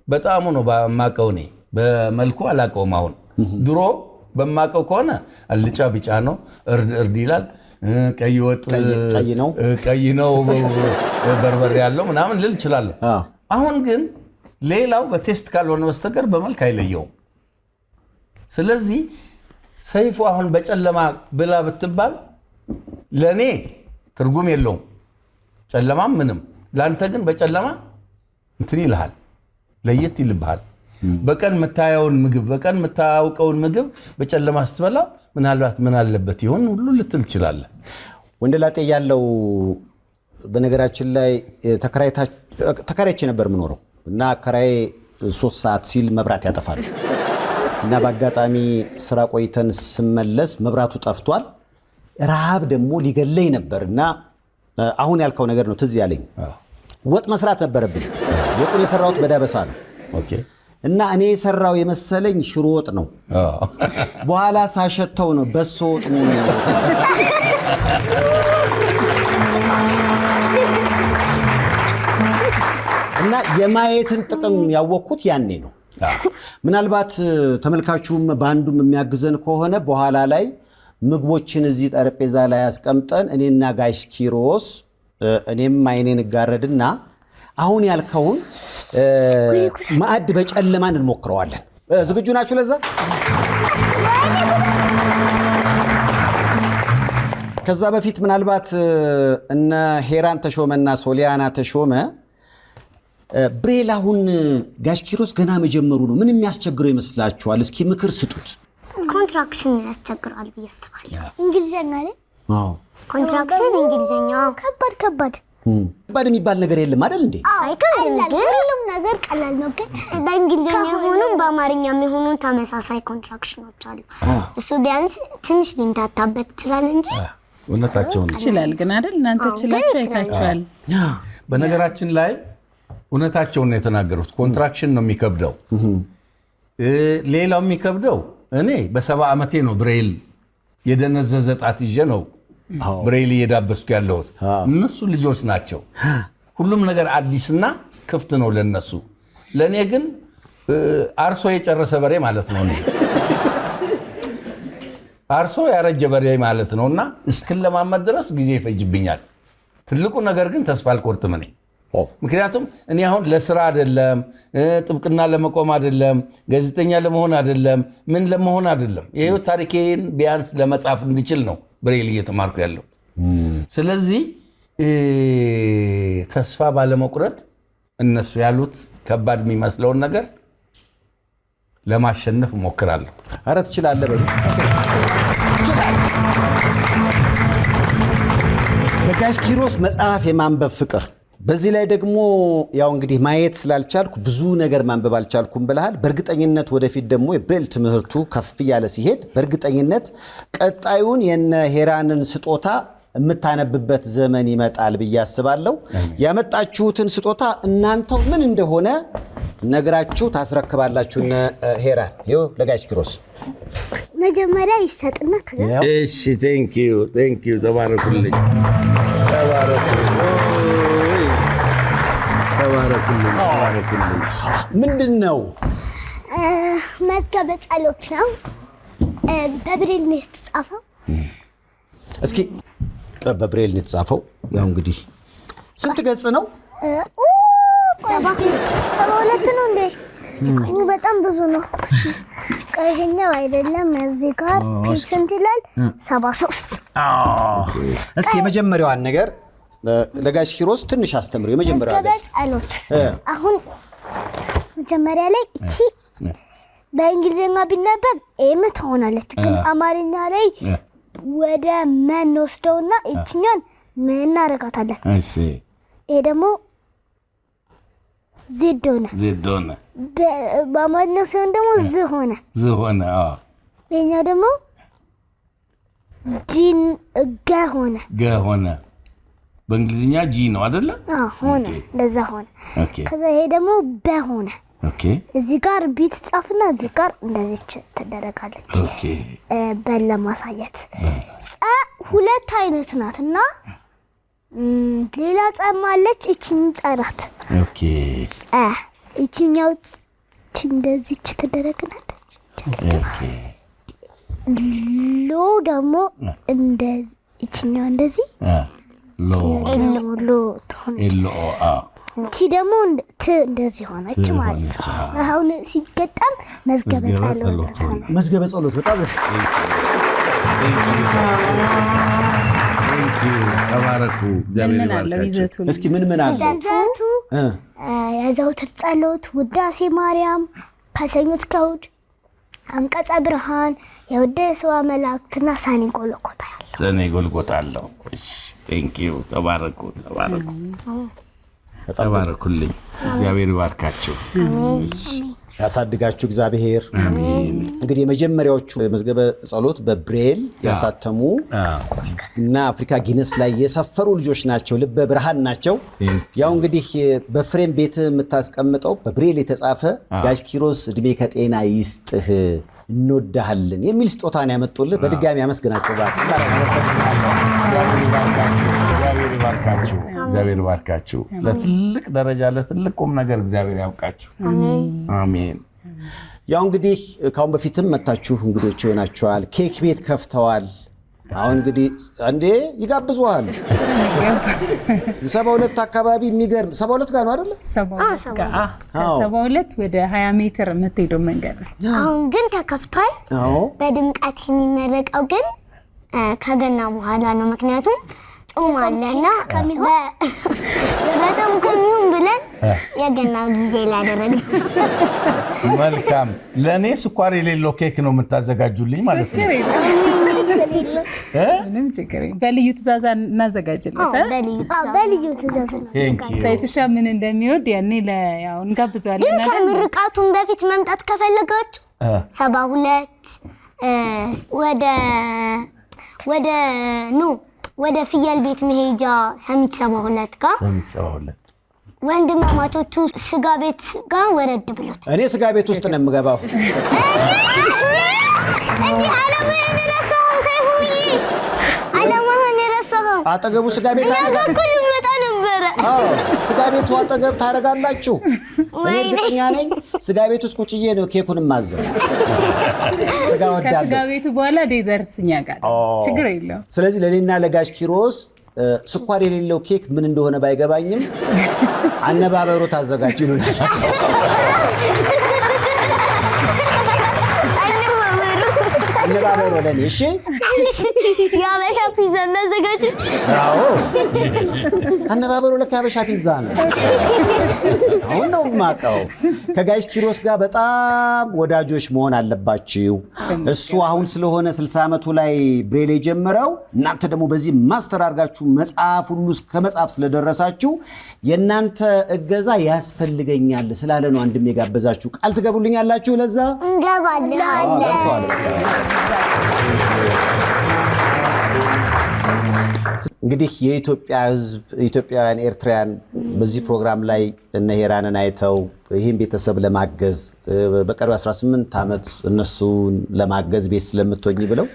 S2: በጣም ነው በማቀው እኔ በመልኩ አላቀውም። አሁን ድሮ በማቀው ከሆነ አልጫ ቢጫ ነው እርድ ይላል፣ ቀይ ወጥ ቀይ ነው በርበሬ ያለው ምናምን ልል እችላለሁ። አሁን ግን ሌላው በቴስት ካልሆነ በስተቀር በመልክ አይለየውም። ስለዚህ ሰይፉ አሁን በጨለማ ብላ ብትባል ለኔ ትርጉም የለውም። ጨለማም ምንም ላንተ ግን በጨለማ እንትን ይልሃል፣ ለየት ይልብሃል። በቀን የምታየውን ምግብ በቀን የምታውቀውን ምግብ በጨለማ ስትበላ ምናልባት ምን አለበት ይሆን ሁሉ ልትል ትችላለህ።
S1: ወንደላጤ ያለው በነገራችን ላይ ተከራይቼ ነበር የምኖረው እና አከራዬ 3 ሰዓት ሲል መብራት ያጠፋል እና በአጋጣሚ ስራ ቆይተን ስመለስ መብራቱ ጠፍቷል። ረሃብ ደግሞ ሊገለኝ ነበርና አሁን ያልከው ነገር ነው ትዝ ያለኝ። ወጥ መስራት ነበረብሽ። ወጡን የሰራሁት በዳበሳ ነው።
S2: ኦኬ።
S1: እና እኔ የሰራው የመሰለኝ ሽሮ ወጥ ነው። በኋላ ሳሸተው ነው በሶ ወጥ ነው። እና የማየትን ጥቅም ያወቅኩት ያኔ ነው። ምናልባት ተመልካቹም ባንዱም የሚያግዘን ከሆነ በኋላ ላይ ምግቦችን እዚህ ጠረጴዛ ላይ አስቀምጠን እኔና ጋሽ ኪሮስ እኔም አይኔን ጋረድና አሁን ያልከውን ማዕድ በጨለማ እንሞክረዋለን። ዝግጁ ናችሁ ለዛ? ከዛ በፊት ምናልባት እነ ሄራን ተሾመና ሶሊያና ተሾመ ብሬል አሁን ጋሽ ኪሮስ ገና መጀመሩ ነው። ምን የሚያስቸግረው ይመስላችኋል? እስኪ ምክር ስጡት።
S6: ኮንትራክሽን ያስቸግራል ብዬ አስባለሁ። እንግሊዘኛ ላይ ኮንትራክሽን እንግሊዘኛ ከባድ
S1: የሚባል ነገር የለም አይደል እንዴ?
S6: ሁሉም ነገር ቀላል ነው። ግን በእንግሊዘኛ የሆኑም በአማርኛም የሆኑ ተመሳሳይ ኮንትራክሽኖች አሉ። እሱ ቢያንስ ትንሽ ሊንታታበት ይችላል እንጂ
S2: እውነታቸውን
S10: ይችላል። ግን አይደል እናንተ ችላችሁ አይታችኋል።
S2: በነገራችን ላይ እውነታቸውን ነው የተናገሩት። ኮንትራክሽን ነው የሚከብደው። ሌላው የሚከብደው እኔ በ70 ዓመቴ ነው ብሬል የደነዘዘ ጣት ይዤ ነው ብሬል እየዳበስኩ ያለሁት። እነሱ ልጆች ናቸው። ሁሉም ነገር አዲስና ክፍት ነው ለነሱ። ለእኔ ግን አርሶ የጨረሰ በሬ ማለት ነው። አርሶ ያረጀ በሬ ማለት ነውና እስክለማመድ ድረስ ጊዜ ይፈጅብኛል። ትልቁ ነገር ግን ተስፋ አልቆርጥም እኔ። ምክንያቱም እኔ አሁን ለስራ አይደለም፣ ጥብቅና ለመቆም አይደለም፣ ጋዜጠኛ ለመሆን አይደለም፣ ምን ለመሆን አይደለም። የህይወት ታሪኬን ቢያንስ ለመጻፍ እንድችል ነው ብሬል እየተማርኩ ያለሁት። ስለዚህ ተስፋ ባለመቁረጥ እነሱ ያሉት ከባድ የሚመስለውን ነገር ለማሸነፍ እሞክራለሁ።
S1: ኧረ ትችላለህ በሉ። በጋሽ ኪሮስ መጽሐፍ የማንበብ ፍቅር፣ በዚህ ላይ ደግሞ ያው እንግዲህ ማየት ስላልቻልኩ ብዙ ነገር ማንበብ አልቻልኩም ብለሃል። በእርግጠኝነት ወደፊት ደግሞ የብሬል ትምህርቱ ከፍ እያለ ሲሄድ በእርግጠኝነት ቀጣዩን የነ ሄራንን ስጦታ የምታነብበት ዘመን ይመጣል ብዬ አስባለሁ። ያመጣችሁትን ስጦታ እናንተው ምን እንደሆነ ነግራችሁ ታስረክባላችሁ። እነ ሄራን ይኸው ለጋሽ ኪሮስ
S6: መጀመሪያ ይሰጥና
S2: እሺ። ቴንክ ዩ ተባረኩልኝ።
S1: ምንድን ነው?
S6: መዝገበ ጸሎት ነው። በብሬል ነው የተጻፈው።
S1: እስኪ በብሬል ነው የተጻፈው። ያው እንግዲህ ስንት ገጽ ነው?
S6: 72 ነው እንዴ? በጣም ብዙ ነው። ቀይኛው አይደለም። እዚህ ጋር ስንት ይላል? 73።
S1: እስኪ የመጀመሪያዋን ነገር ለጋሽ ኪሮስ ትንሽ አስተምሩ። የመጀመሪያዋ
S6: ጸሎት አሁን መጀመሪያ ላይ እቺ በእንግሊዝኛ ቢነበብ ኤም ትሆናለች። ግን አማርኛ ላይ ወደ መን ወስደውና እቺኛን ምን እናደርጋታለን?
S2: እሺ
S6: ይሄ ደግሞ ዜድ ሆነ። በአማርኛ ሲሆን ደግሞ ዝ ሆነ። ይሄኛው ደግሞ ጂን ገ ሆነ።
S2: በእንግሊዝኛ ጂ ነው አይደለ?
S6: ሆነ እንደዛ ሆነ። ከዛ ይሄ ደግሞ በሆነ። እዚህ ጋር ቢት ጻፍና እዚህ ጋር እንደዚህ ተደረጋለች። በለ ማሳየት ሁለት አይነት ናትና ሌላ ጸማለች። እቺን ጸናት። እቺኛው እንደዚህ ተደረግናለች። ሎ ደግሞ እንደዚህ እቺኛው እንደዚህ ሎ እቺ ደግሞ እንደዚህ ሆነች ማለት ነው። አሁን ሲገጠም መዝገበ ጸሎት
S1: በጣም
S2: ተባረኩ። እግዚአብሔር ይባርካችሁ።
S1: እስኪ ምን አለ
S6: ይዘቱ? የዘወትር ጸሎት፣ ውዳሴ ማርያም፣ ከሰኞ እስከ እሑድ፣ አንቀጸ ብርሃን፣ የውዳሴዋ መላእክትና ሰኔ ጎልጎታ አለው። ቴንኪዩ። ተባረኩ። ተባረኩልኝ። እግዚአብሔር ይባርካችሁ።
S1: ያሳድጋችሁ እግዚአብሔር። እንግዲህ የመጀመሪያዎቹ መዝገበ ጸሎት በብሬል ያሳተሙ እና አፍሪካ ጊነስ ላይ የሰፈሩ ልጆች ናቸው። ልበ ብርሃን ናቸው። ያው እንግዲህ በፍሬም ቤት የምታስቀምጠው በብሬል የተጻፈ ጋሽ ኪሮስ እድሜ ከጤና ይስጥህ እንወዳሃለን የሚል ስጦታን ያመጡልህ። በድጋሚ አመስግናቸው።
S2: እግዚአብሔር ይባርካችሁ። ለትልቅ ደረጃ ለትልቅ ቁም ነገር እግዚአብሔር ያብቃችሁ። አሜን።
S1: ያው እንግዲህ ካሁን በፊትም መታችሁ እንግዶች ሆናችኋል። ኬክ ቤት ከፍተዋል። አሁን እንግዲህ አንዴ ይጋብዙሃል። 72 አካባቢ የሚገርም 72 ጋር ነው አይደል?
S14: 72 ወደ 20 ሜትር የምትሄደው መንገድ ነው።
S6: አሁን ግን ተከፍቷል። በድምቀት የሚመረቀው ግን ከገና በኋላ ነው። ምክንያቱም ጾም አለና በጾም ከሚሆን ብለን የገና ጊዜ ላይ አደረግን።
S2: መልካም። ለእኔ ስኳር የሌለው ኬክ ነው የምታዘጋጁልኝ ማለት ነው?
S14: ምንም ችግር የለም። በልዩ ትእዛዝ እናዘጋጅለታል።
S6: በልዩ ትእዛዝ
S14: ሰይፍሻ ምን እንደሚወድ ያኔ ያው እንጋብዘዋለን።
S6: ግን ከምርቃቱን በፊት መምጣት ከፈለጋችሁ 72 ወደ ፍየል ቤት መሄጃ ሰሚት 72 ጋር ወንድማማቾቹ ስጋ ቤት ጋር ወረድ ብሎት።
S1: እኔ ስጋ ቤት ውስጥ ነው የምገባው። አጠገቡ ስጋ ቤት ስጋ ቤቱ አጠገብ ታረጋላችሁ። እኔ እርግጠኛ ነኝ ስጋ ቤት ውስጥ ቁጭዬ ነው ኬኩን ማዘዝ። ስጋ ወዳለሁ።
S14: ከስጋ ቤቱ በኋላ ዴዘርት እኛ ጋር ችግር የለውም።
S1: ስለዚህ ለኔና ለጋሽ ኪሮስ ስኳር የሌለው ኬክ ምን እንደሆነ ባይገባኝም አነባበሩ ታዘጋጅሉናል። አነባበሩ ለኔ እሺ።
S6: የአበሻ ፒዛ እናዘጋጅ።
S1: አዎ አነባበሩ ለካበሻ ፒዛ ነው። አሁን ነው የማውቀው። ከጋሽ ኪሮስ ጋር በጣም ወዳጆች መሆን አለባችሁ። እሱ አሁን ስለሆነ 60 ዓመቱ ላይ ብሬል የጀመረው እናንተ ደግሞ በዚህ ማስተር አድርጋችሁ መጽሐፍ ሁሉ ከመጽሐፍ ስለደረሳችሁ የእናንተ እገዛ ያስፈልገኛል ስላለ ነው አንድም የጋበዛችሁ። ቃል ትገቡልኛላችሁ? ለዛ
S6: እንገባለን።
S1: እንግዲህ የኢትዮጵያ ሕዝብ ኢትዮጵያውያን ኤርትራውያን በዚህ ፕሮግራም ላይ እነ ሄራንን አይተው ይህን ቤተሰብ ለማገዝ በቀሪው 18 ዓመት እነሱን ለማገዝ ቤት ስለምትሆኝ ብለው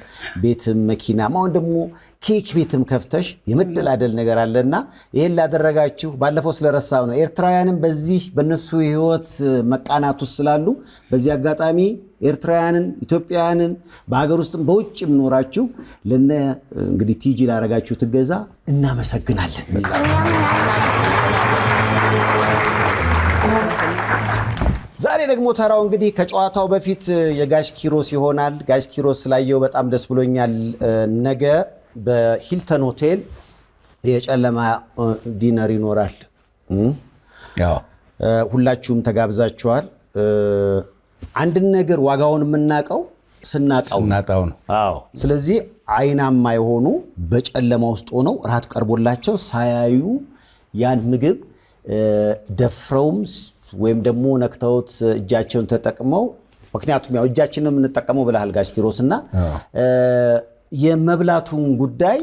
S1: ቤትም መኪናም አሁን ደግሞ ኬክ ቤትም ከፍተሽ የመደላደል ነገር አለና ይሄን ላደረጋችሁ ባለፈው ስለረሳው ነው። ኤርትራውያንም በዚህ በነሱ ህይወት መቃናቱ ስላሉ በዚህ አጋጣሚ ኤርትራውያንን ኢትዮጵያውያንን በሀገር ውስጥም በውጭም ኖራችሁ ለነ እንግዲህ ቲጂ ላደረጋችሁ ትገዛ እናመሰግናለን። ዛሬ ደግሞ ተራው እንግዲህ ከጨዋታው በፊት የጋሽ ኪሮስ ይሆናል። ጋሽ ኪሮስ ስላየው በጣም ደስ ብሎኛል። ነገ በሂልተን ሆቴል የጨለማ ዲነር ይኖራል። ሁላችሁም ተጋብዛችኋል። አንድን ነገር ዋጋውን የምናውቀው ስናጣው ነው። አዎ ስለዚህ አይናማ የሆኑ በጨለማ ውስጥ ሆነው ራት ቀርቦላቸው ሳያዩ ያን ምግብ ደፍረውም ወይም ደግሞ ነክተውት እጃቸውን ተጠቅመው ምክንያቱም ያው እጃችንን የምንጠቀመው ብለሃል ጋሽ ኪሮስና የመብላቱን ጉዳይ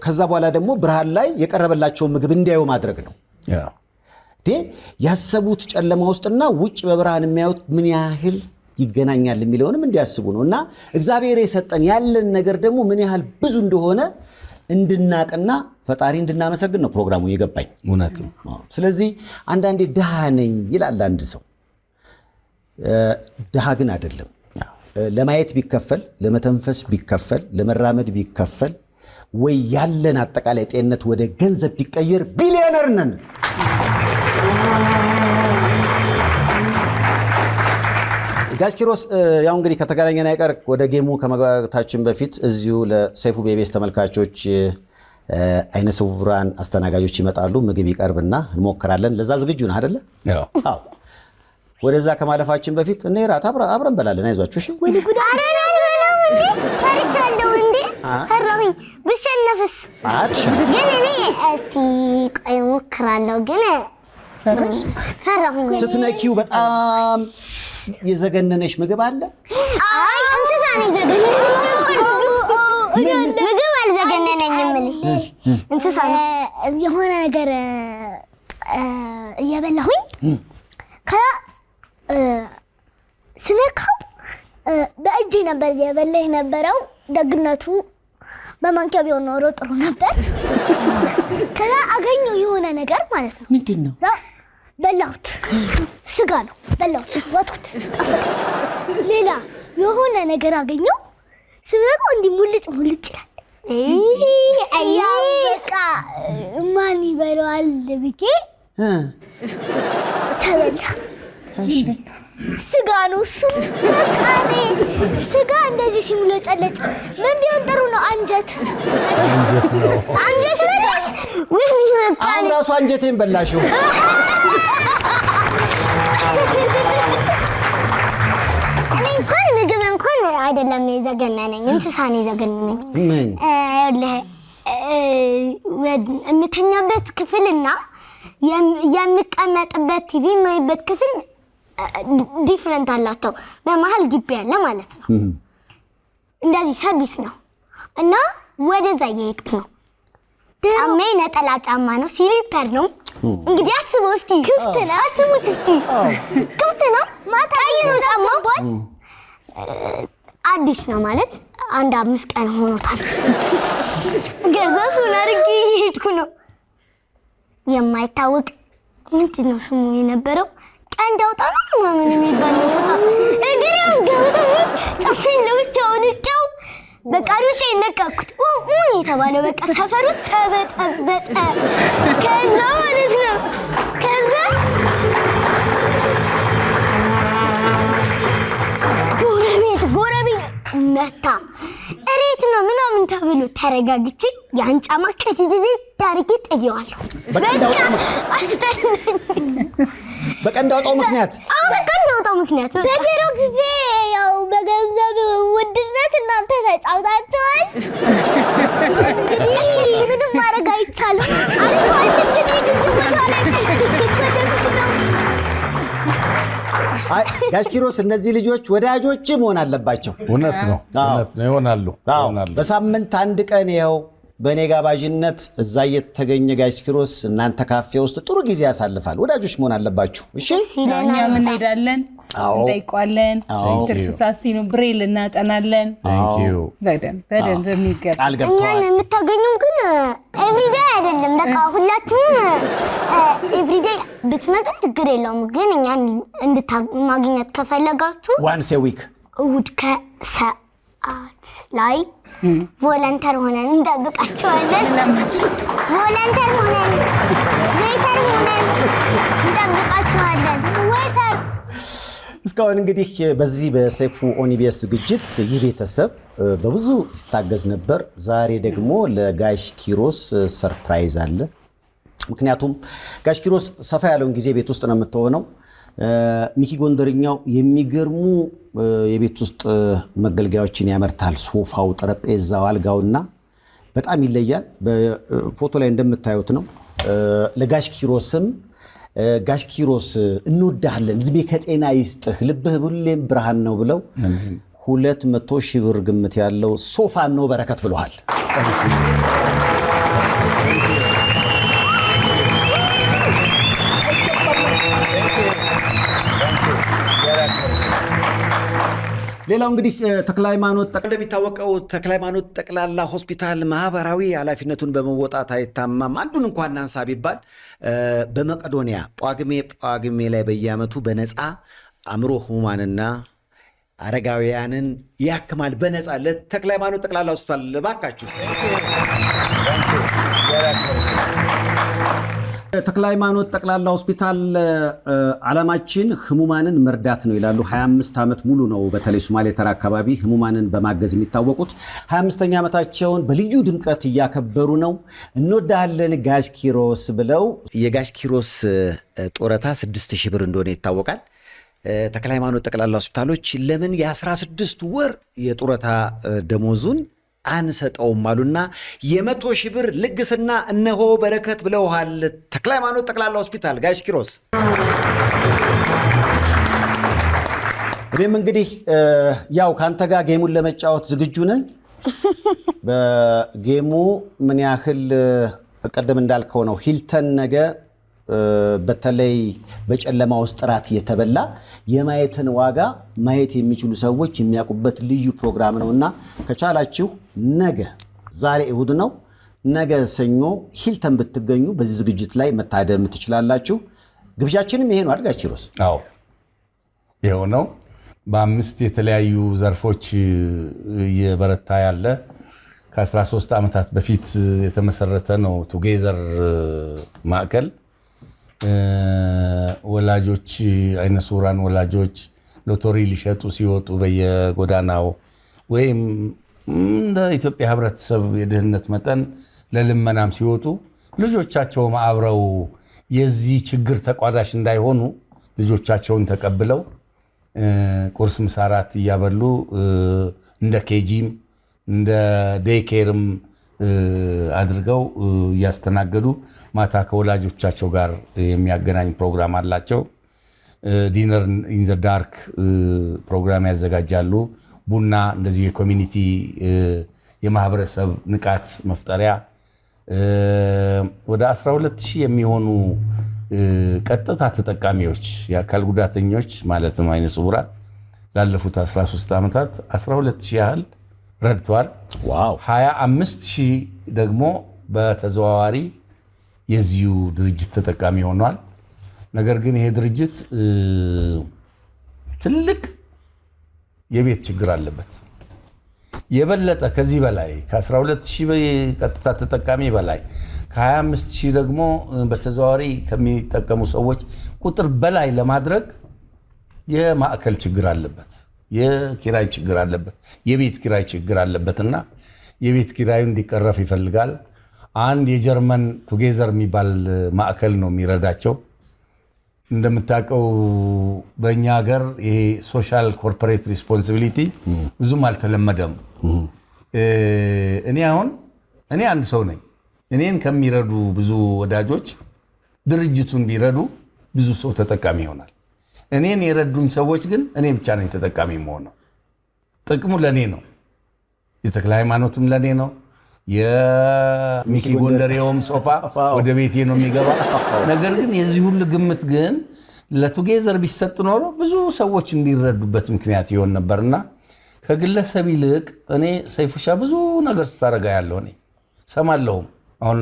S1: ከዛ በኋላ ደግሞ ብርሃን ላይ የቀረበላቸው ምግብ እንዲያዩ ማድረግ ነው። ያሰቡት ጨለማ ውስጥና ውጭ በብርሃን የሚያዩት ምን ያህል ይገናኛል የሚለውንም እንዲያስቡ ነው እና እግዚአብሔር የሰጠን ያለን ነገር ደግሞ ምን ያህል ብዙ እንደሆነ እንድናቅና ፈጣሪ እንድናመሰግን ነው ፕሮግራሙ የገባኝ።
S2: እውነት ነው።
S1: ስለዚህ አንዳንዴ ድሃ ነኝ ይላል አንድ ሰው። ድሃ ግን አይደለም። ለማየት ቢከፈል፣ ለመተንፈስ ቢከፈል፣ ለመራመድ ቢከፈል ወይ ያለን አጠቃላይ ጤንነት ወደ ገንዘብ ቢቀየር ቢሊዮነር ነን። ጋሽ ኪሮስ ያው እንግዲህ ከተገናኘን አይቀር ወደ ጌሙ ከመግባታችን በፊት እዚሁ ለሰይፉ ቤቤስ ተመልካቾች አይነ ስውራን አስተናጋጆች ይመጣሉ። ምግብ ይቀርብና እንሞክራለን። ለዛ ዝግጁ ነህ አይደለ? አዎ። ወደዛ ከማለፋችን በፊት እኔ ራት አብረን እንበላለን። አይዟችሁ እሺ።
S6: ወዲ ጉድ ፈርቻለሁ እንዴ ፈራሁኝ። ብሸነፍስ? ግን እኔ እስቲ ቆይ እሞክራለሁ። ግን ፈራሁኝ።
S1: ስትነኪው በጣም የዘገነነሽ ምግብ አለ?
S6: አይ እንስሳ ነው የዘገነነኝ። ምግብ አልዘገነነኝም። እንስሳ ነው የሆነ ነገር እየበላሁኝ ስነካው በእጄ ነበር የበላኝ ነበረው። ደግነቱ በማንኪያ ቢሆን ኖሮ ጥሩ ነበር። ከዛ አገኘው የሆነ ነገር ማለት ነው።
S1: ምንድን ነው?
S6: በላሁት። ስጋ ነው በላሁት። ወጥኩት። ሌላ የሆነ ነገር አገኘው። ስበላው እንዲህ ሙልጭ ይላል። አያ በቃ ማን ይበላዋል ብዬ ተበላ። ስጋ ነው እሱ። በቃ ስጋ እንደዚህ ሲሙለጨለጭ ምን ቢሆን ጥሩ ነው? አንጀት በላሽ።
S1: አሁን ራሱ አንጀቴን በላሽው።
S6: እኔ እንኳን ምግብ እንኳን አይደለም የዘገነነኝ፣ እንስሳ ነው የዘገነነኝ። የምተኛበት ክፍልና የምቀመጥበት ቲቪ የማይበት ክፍል ዲፍረንት አላቸው። በመሀል ግቢ ያለ ማለት ነው። እንደዚህ ሰርቪስ ነው እና ወደዛ እየሄድኩ ነው። ጫማዬ ነጠላ ጫማ ነው፣ ሲሊፐር ነው። እንግዲህ አስበው እስቲ፣ ክፍት ነው። አስቡት እስቲ፣ ክፍት ነው። ቀይ ነው ጫማው። አዲስ ነው ማለት 5 ቀን ሆኖታል። ገዛሱን አድርጌ እየሄድኩ ነው። የማይታወቅ ምንድን ነው ስሙ የነበረው? ቀንድ አውጣ ነው ምን የሚባል እንስሳ እግሬ ውስጥ ገብቶ ጫፌን ለብቻው ንቄው በቃ ሩጬ ለቀኩት። የተባለው በቃ ሰፈሩ ተበጠበጠ። ከዛ ማለት ነው ጎረቤት መታ እሬት ነው ምናምን ተብሎ ተረጋግቼ ያን ጫማ ከድድድ ዳርጌ ጥየዋለሁ። በቃ አስተለኝ።
S1: በቀንድ አውጣው ምክንያት
S6: በድሮ ጊዜ ያው በገንዘብ ውድነት እናንተ ተጫውታችኋል። እንግዲህ ምንም ማድረግ አይቻልም። አልኳት እንግዲህ ልጅ ቦታ ላይ
S1: ጋሽ ኪሮስ እነዚህ ልጆች ወዳጆች መሆን አለባቸው።
S2: እውነት ነው ይሆናሉ።
S1: በሳምንት አንድ ቀን ይኸው በእኔ ጋባዥነት እዛ እየተገኘ ጋሽ ኪሮስ እናንተ ካፌ ውስጥ ጥሩ ጊዜ ያሳልፋል። ወዳጆች መሆን አለባችሁ። እሺ
S14: እኛም እንሄዳለን፣ እንጠይቋለን። ትርፍ ሰዓት ሲኖር ብሬል እናጠናለን። በደንብ የሚገባ
S6: እኛን የምታገኙ ግን ኤቭሪዴይ አይደለም። በቃ ሁላችንም ኤቭሪዴይ ብትመጡ ችግር የለውም። ግን እኛን ማግኘት ከፈለጋችሁ
S1: ዋንስ ኤ ዊክ
S6: እሑድ ከሰዓት ላይ ቮለንተር ሆነን እንጠብቃቸዋለን። ዌተር ሆነን እንጠብቃቸዋለን። ዌተር
S1: እስካሁን እንግዲህ በዚህ በሰይፉ ኦን ኢቢኤስ ዝግጅት ይህ ቤተሰብ በብዙ ሲታገዝ ነበር። ዛሬ ደግሞ ለጋሽ ኪሮስ ሰርፕራይዝ አለ። ምክንያቱም ጋሽ ኪሮስ ሰፋ ያለውን ጊዜ ቤት ውስጥ ነው የምትሆነው። ሚኪ ጎንደርኛው የሚገርሙ የቤት ውስጥ መገልገያዎችን ያመርታል። ሶፋው፣ ጠረጴዛው፣ አልጋውና በጣም ይለያል። በፎቶ ላይ እንደምታዩት ነው። ለጋሽ ኪሮስም ጋሽ ኪሮስ እንወዳለን፣ እድሜ ከጤና ይስጥህ፣ ልብህ ሁሌም ብርሃን ነው ብለው 200,000 ብር ግምት ያለው ሶፋ ነው በረከት ብለዋል። ሌላው እንግዲህ ተክለሃይማኖት እንደሚታወቀው ተክለሃይማኖት ጠቅላላ ሆስፒታል ማህበራዊ ኃላፊነቱን በመወጣት አይታማም። አንዱን እንኳን እናንሳ ቢባል በመቄዶንያ ጳጉሜ ላይ በየዓመቱ በነፃ አእምሮ ህሙማንና አረጋውያንን ያክማል። በነፃ ለተክለሃይማኖት ጠቅላላ ሆስፒታል ባካችሁ። ተክለሃይማኖት ጠቅላላ ሆስፒታል ዓላማችን ህሙማንን መርዳት ነው ይላሉ። 25 ዓመት ሙሉ ነው በተለይ ሶማሌ ተራ አካባቢ ህሙማንን በማገዝ የሚታወቁት። 25ኛ ዓመታቸውን በልዩ ድምቀት እያከበሩ ነው። እንወዳለን ጋሽ ኪሮስ ብለው የጋሽ ኪሮስ ጡረታ 6,000 ብር እንደሆነ ይታወቃል። ተክለሃይማኖት ጠቅላላ ሆስፒታሎች ለምን የ16 ወር የጡረታ ደሞዙን አንሰጠውም አሉና 100,000 ብር ልግስና እነሆ በረከት ብለውሃል። ተክለሃይማኖት ጠቅላላ ሆስፒታል ጋሽ ኪሮስ። እኔም እንግዲህ ያው ካንተ ጋር ጌሙን ለመጫወት ዝግጁ ነኝ። በጌሙ ምን ያህል ቀደም እንዳልከው ነው ሂልተን ነገ በተለይ በጨለማ ውስጥ ራት የተበላ የማየትን ዋጋ ማየት የሚችሉ ሰዎች የሚያውቁበት ልዩ ፕሮግራም ነውና ከቻላችሁ ነገ ዛሬ እሁድ ነው፣ ነገ ሰኞ ሂልተን ብትገኙ በዚህ ዝግጅት ላይ መታደም ትችላላችሁ። ግብዣችንም ይሄ ነው አድጋች ኪሮስ።
S2: አዎ ይሄው ነው። በ5 የተለያዩ ዘርፎች እየበረታ ያለ ከ13 ዓመታት በፊት የተመሰረተ ነው ቱጌዘር ማዕከል። ወላጆች አይነ ስውራን ወላጆች ሎተሪ ሊሸጡ ሲወጡ በየጎዳናው ወይም እንደ ኢትዮጵያ ህብረተሰብ የድህነት መጠን ለልመናም ሲወጡ ልጆቻቸውም አብረው የዚህ ችግር ተቋዳሽ እንዳይሆኑ ልጆቻቸውን ተቀብለው ቁርስ፣ ምሳ፣ ራት እያበሉ እንደ ኬጂም እንደ ዴይኬርም አድርገው እያስተናገዱ ማታ ከወላጆቻቸው ጋር የሚያገናኝ ፕሮግራም አላቸው። ዲነር ኢን ዘ ዳርክ ፕሮግራም ያዘጋጃሉ። ቡና እንደዚሁ የኮሚኒቲ የማህበረሰብ ንቃት መፍጠሪያ ወደ 12,000 የሚሆኑ ቀጥታ ተጠቃሚዎች የአካል ጉዳተኞች ማለትም አይነ ስውራን ላለፉት 13 ዓመታት 12,000 ያህል ረድቷል። 25,000 ደግሞ በተዘዋዋሪ የዚሁ ድርጅት ተጠቃሚ ሆኗል። ነገር ግን ይሄ ድርጅት ትልቅ የቤት ችግር አለበት። የበለጠ ከዚህ በላይ ከ12,000 ቀጥታ ተጠቃሚ በላይ ከ25,000 ደግሞ በተዘዋዋሪ ከሚጠቀሙ ሰዎች ቁጥር በላይ ለማድረግ የማዕከል ችግር አለበት። የኪራይ ችግር አለበት። የቤት ኪራይ ችግር አለበትና የቤት ኪራዩ እንዲቀረፍ ይፈልጋል። አንድ የጀርመን ቱጌዘር የሚባል ማዕከል ነው የሚረዳቸው። እንደምታውቀው በእኛ ሀገር ይሄ ሶሻል ኮርፖሬት ሪስፖንሲቢሊቲ ብዙም አልተለመደም። እኔ አንድ ሰው ነኝ። እኔን ከሚረዱ ብዙ ወዳጆች ድርጅቱን ቢረዱ ብዙ ሰው ተጠቃሚ ይሆናል። እኔን የረዱኝ ሰዎች ግን እኔ ብቻ ነኝ ተጠቃሚ መሆነው። ጥቅሙ ለኔ ነው። የተክለሃይማኖትም ለኔ ነው። የሚኪ ጎንደሬውም ሶፋ ወደ ቤቴ ነው የሚገባ። ነገር ግን የዚህ ሁሉ ግምት ግን ለቱጌዘር ቢሰጥ ኖሮ ብዙ ሰዎች እንዲረዱበት ምክንያት ይሆን ነበርና ከግለሰብ ይልቅ እኔ ሰይፉሻ ብዙ ነገር ስታረጋ ያለው እኔ ሰማለሁም። አሁን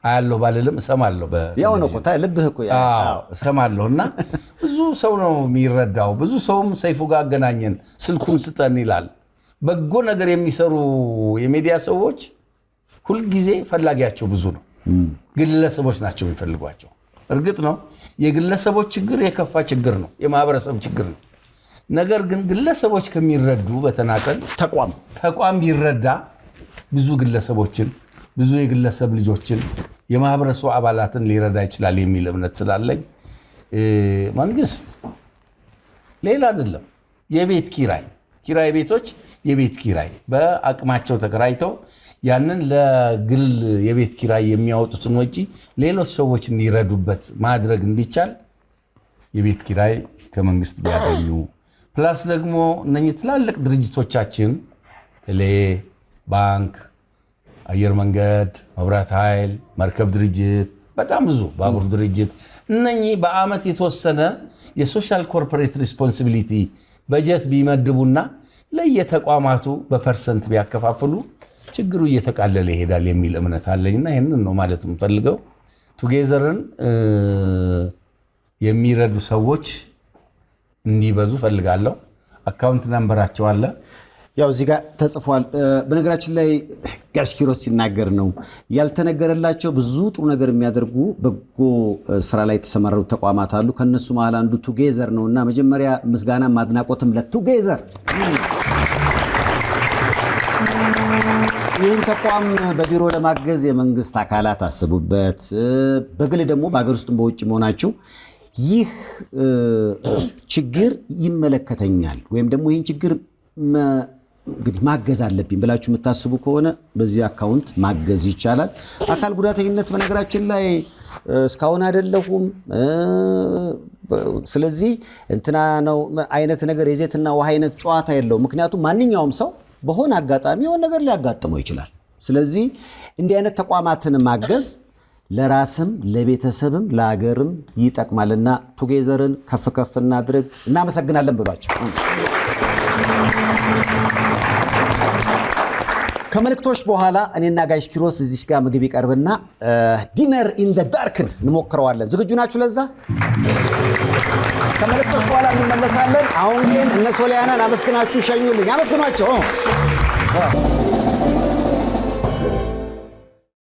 S2: አያለሁ ባልልም እሰማለሁ።
S1: ያው ነው ቆታ ልብህ እኮ
S2: እሰማለሁና ብዙ ሰው ነው የሚረዳው። ብዙ ሰውም ሰይፉ ጋር አገናኘን ስልኩን ስጠን ይላል። በጎ ነገር የሚሰሩ የሚዲያ ሰዎች ሁልጊዜ ፈላጊያቸው ብዙ ነው። ግለሰቦች ናቸው የሚፈልጓቸው። እርግጥ ነው የግለሰቦች ችግር የከፋ ችግር ነው፣ የማህበረሰብ ችግር ነው። ነገር ግን ግለሰቦች ከሚረዱ በተናጠል ተቋም ቢረዳ ብዙ ግለሰቦችን ብዙ የግለሰብ ልጆችን የማህበረሰቡ አባላትን ሊረዳ ይችላል የሚል እምነት ስላለኝ መንግስት ሌላ አይደለም፣ የቤት ኪራይ ቤቶች የቤት ኪራይ በአቅማቸው ተከራይተው ያንን ለግል የቤት ኪራይ የሚያወጡትን ወጪ ሌሎች ሰዎች እንዲረዱበት ማድረግ እንዲቻል የቤት ኪራይ ከመንግስት ቢያገኙ፣ ፕላስ ደግሞ እነኚህ ትላልቅ ድርጅቶቻችን ቴሌ፣ ባንክ፣ አየር መንገድ፣ መብራት ኃይል፣ መርከብ ድርጅት፣ በጣም ብዙ ባቡር ድርጅት እነኚህ በአመት የተወሰነ የሶሻል ኮርፖሬት ሪስፖንሲቢሊቲ በጀት ቢመድቡና ለየተቋማቱ በፐርሰንት ቢያከፋፍሉ ችግሩ እየተቃለለ ይሄዳል የሚል እምነት አለኝና ይሄንን ነው ማለት የምፈልገው። ቱጌዘርን የሚረዱ ሰዎች እንዲበዙ ፈልጋለሁ። አካውንት ነምበራቸው አለ፣
S1: ያው እዚህ ጋር ተጽፏል። በነገራችን ላይ ጋሽ ኪሮስ ሲናገር ነው ያልተነገረላቸው ብዙ ጥሩ ነገር የሚያደርጉ በጎ ስራ ላይ የተሰማሩ ተቋማት አሉ። ከነሱ መሃል አንዱ ቱጌዘር ነውና መጀመሪያ ምስጋና ማድናቆትም ለቱጌዘር። ይህን ተቋም በቢሮ ለማገዝ የመንግስት አካላት አስቡበት። በግል ደግሞ በሀገር ውስጥ በውጭ መሆናችሁ ይህ ችግር ይመለከተኛል ወይም ደግሞ ይህን ችግር እንግዲህ ማገዝ አለብኝ ብላችሁ የምታስቡ ከሆነ በዚህ አካውንት ማገዝ ይቻላል። አካል ጉዳተኝነት በነገራችን ላይ እስካሁን አይደለሁም ስለዚህ እንትና ነው አይነት ነገር የዘይትና ውሃ አይነት ጨዋታ የለውም። ምክንያቱም ማንኛውም ሰው በሆነ አጋጣሚ የሆነ ነገር ሊያጋጥመው ይችላል። ስለዚህ እንዲህ አይነት ተቋማትን ማገዝ ለራስም ለቤተሰብም ለሀገርም ይጠቅማልና ቱጌዘርን ከፍ ከፍ እናድርግ። እናመሰግናለን ብሏቸው። ከመልእክቶች በኋላ እኔና ጋሽ ኪሮስ እዚህ ጋር ምግብ ይቀርብና ዲነር ኢን ዘ ዳርክን እንሞክረዋለን። ዝግጁ ናችሁ ለዛ? ከመልእክቶች በኋላ እንመለሳለን። አሁን ግን እነ ሶሊያናን አመስግናችሁ ሸኙልኝ። አመስግኗቸው።